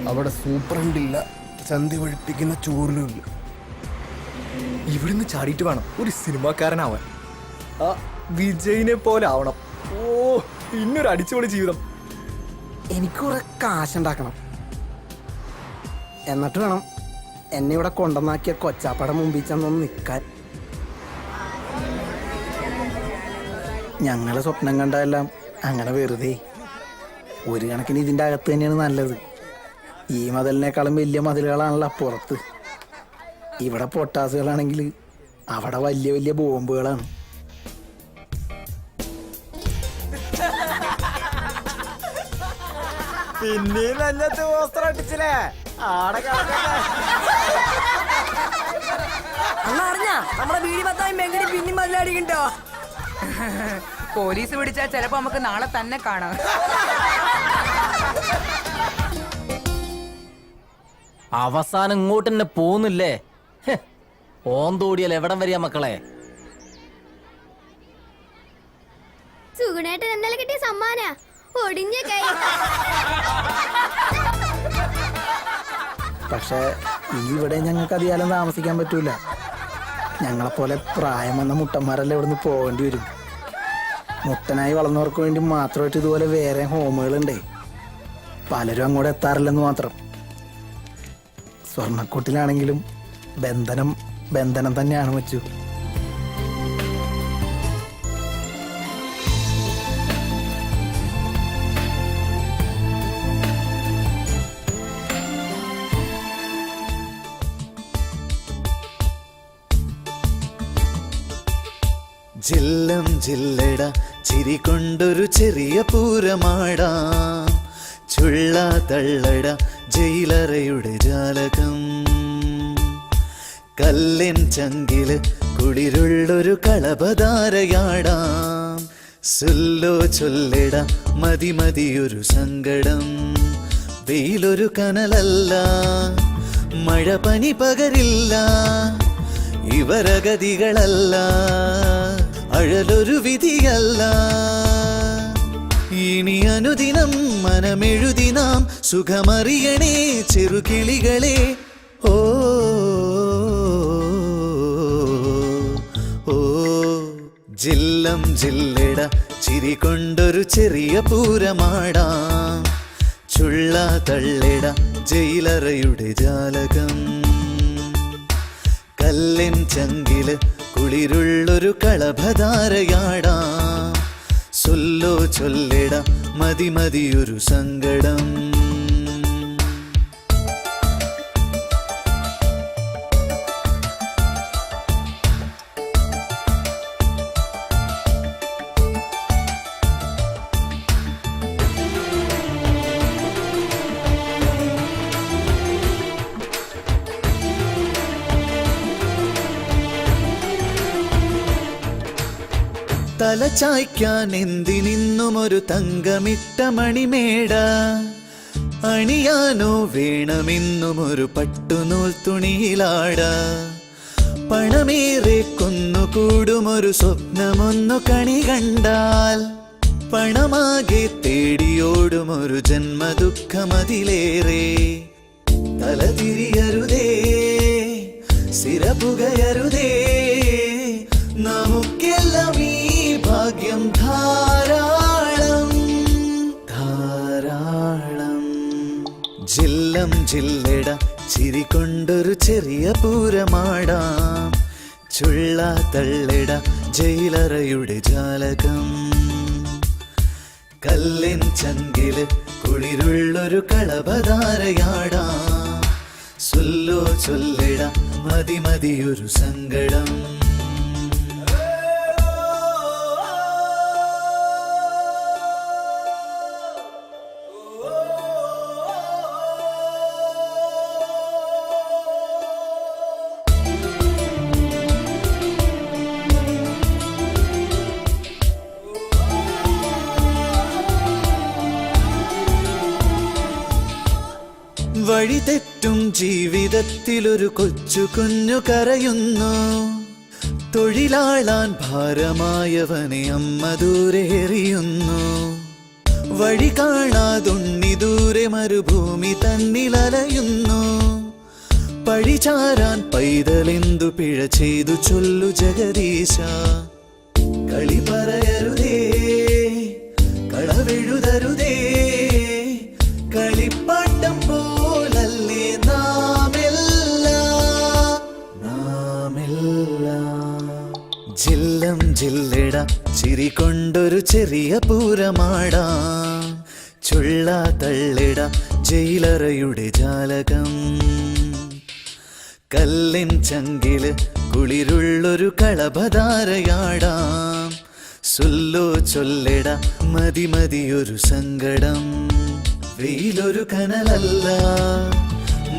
അവിടെ സൂപ്രണ്ടില്ല, ചന്തി ഒഴിപ്പിക്കുന്ന ചോറിലുമില്ല.
ഇവിടുന്ന് ചാടിയിട്ട് വേണം ഒരു സിനിമാക്കാരനാവാൻ. ആ വിജയിനെ പോലെ ആവണം. ഓ, ഇന്നൊരു അടിച്ചുപൊളി ജീവിതം.
എനിക്ക് കുറെ കാശുണ്ടാക്കണം. എന്നിട്ട് വേണം എന്നെ ഇവിടെ കൊണ്ടുവന്നാക്കിയ കൊച്ചാപ്പട മുമ്പിൽ ചെന്നൊന്ന് നിൽക്കാൻ. ഞങ്ങളെ സ്വപ്നം കണ്ടതെല്ലാം അങ്ങനെ വെറുതെ. ഒരു കണക്കിന് ഇതിൻ്റെ അകത്ത് തന്നെയാണ് നല്ലത്. ഈ മതിലിനേക്കാളും വലിയ മതിലുകളാണല്ലോ പുറത്ത്. ഇവിടെ പൊട്ടാസുകളാണെങ്കിൽ അവിടെ വലിയ വലിയ ബോംബുകളാണ്.
പിന്നെയും നല്ലത് വസ്ത്രം അടിച്ചില്ലേ ആടെ
അറിഞ്ഞ നമ്മളെ വീടി പത്തായി മെങ്ങടി പിന്നി മല്ലാടിക്കണ്ടോ? പോലീസ് പിടിച്ചാൽ ചിലപ്പോ നമുക്ക് നാളെ തന്നെ കാണാം.
അവസാനം ഇങ്ങോട്ട് തന്നെ പോന്നില്ലേ? ഓന്തോടിയാൽ എവിടം വരിക മക്കളെ?
സുഗുണേട്ടൻ ഇന്നലെ കിട്ടിയ സമ്മാന ഒടിഞ്ഞ കൈ.
പക്ഷേ ഇവിടെ ഞങ്ങൾക്ക് അധികാലം താമസിക്കാൻ പറ്റൂല. ഞങ്ങളെപ്പോലെ പ്രായം വന്ന മുട്ടന്മാരെല്ലാം ഇവിടുന്ന് പോകേണ്ടി വരും. മുട്ടനായി വളർന്നവർക്ക് വേണ്ടി മാത്രമായിട്ട് ഇതുപോലെ വേറെ ഹോമുകളുണ്ടേ. പലരും അങ്ങോട്ട് എത്താറില്ലെന്ന് മാത്രം. സ്വർണ്ണക്കൂട്ടിലാണെങ്കിലും ബന്ധനം ബന്ധനം തന്നെയാണ് വെച്ചു.
ജില്ലം ജില്ലട ചിരി കൊണ്ടൊരു ചെറിയ പൂരമാടാം. ചുള്ള തള്ളട ജയിലറയുടെ ജാലകം. കല്ലിൻ ചങ്കില് കുളിരുള്ളൊരു കളപധാരയാടാം. സുല്ലോ ചൊല്ലിട മതി മതിയൊരു സങ്കടം. വെയിലൊരു കനലല്ല, മഴ പനി പകരില്ല. ഇവരഗതികളല്ല, അഴലൊരു വിധിയല്ല. ഇനി അനുദിനം മനമെഴുതി നാം സുഖമറിയണേ ചെറുകിളികളെ. ഓ ഓ ജില്ലം ജില്ലട ചിരി കൊണ്ടൊരു ചെറിയ പൂരമാടാം. ചുള്ള തള്ളിട ജയിലറയുടെ ജാലകം. കല്ലിൻ ചങ്കില് കുളിരുള്ളൊരു കളഭധാരയാടാം. സൊല്ലോ ചൊല്ലിട മതി മതിയൊരു സങ്കടം. തലചായ്ക്കാൻ എന്തിനിന്നും ഒരു തങ്കമിട്ട മണിമേട. അണിയാനോ വേണമെന്നും ഒരു പട്ടുനൂൽ തുണിയിലാട. പണമേറെ കൊന്നുകൂടുമൊരു സ്വപ്നമൊന്നു കണി കണ്ടാൽ. പണമാകെ തേടിയോടുമൊരു ജന്മദുഃഖമതിലേറെ. തലതിരിയരുതേ സിരപുകയരുതേ, നമുക്കെല്ലാം ഈ ഭാഗ്യം ധാരാളം ധാരാളം. ജില്ലം ജില്ലട ചിരി കൊണ്ടൊരു ചെറിയ പൂരമാടാം. ചുള്ള തള്ളിട ജയിലറയുടെ ജാലകം. കല്ലിൻ ചങ്കില് കുളിരുള്ളൊരു കളഭധാരയാടാം. സൊല്ലോ ചൊല്ലിട മതി മതിയൊരു സങ്കടം. വഴി തെറ്റും ജീവിതത്തിലൊരു കൊച്ചു കുഞ്ഞു കരയുന്നു. തൊഴിലാളാൻ ഭാരമായവനെ അമ്മ ദൂരെ എറിയുന്നു. വഴി കാണാതുണ്ണി ദൂരെ മരുഭൂമി തന്നിലലയുന്നു. പഴിചാരാൻ പൈതലെന്തു പിഴ ചെയ്തു ചൊല്ലു ജഗദീശ. കളി പറയരുതേ കളവെഴുതരുതേ, കളിപ്പാട്ടം പോലല്ലേ നാമെല്ലാം. ജില്ലം ജില്ലട ചിരി കൊണ്ടൊരു ചെറിയ പൂരമാടാം. ചുള്ള തള്ളിട ജയിലറയുടെ ജാലകം. കല്ലിൻ ചങ്കില് കുളിരുള്ളൊരു കളഭധാരയാടാം. സൊല്ലോ ചൊല്ലിട മതി മതിയൊരു സങ്കടം. വെയിലൊരു കനലല്ല,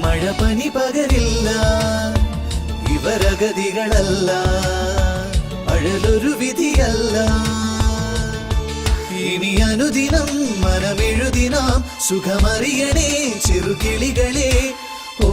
മഴ പനി പകരില്ല. ഇവരഗതികളല്ല, അഴലൊരു വിധിയല്ല. ഇനി അനുദിനം മനമെഴുതിനാം സുഖമറിയണേ ചെറുകിളികളെ. ഓ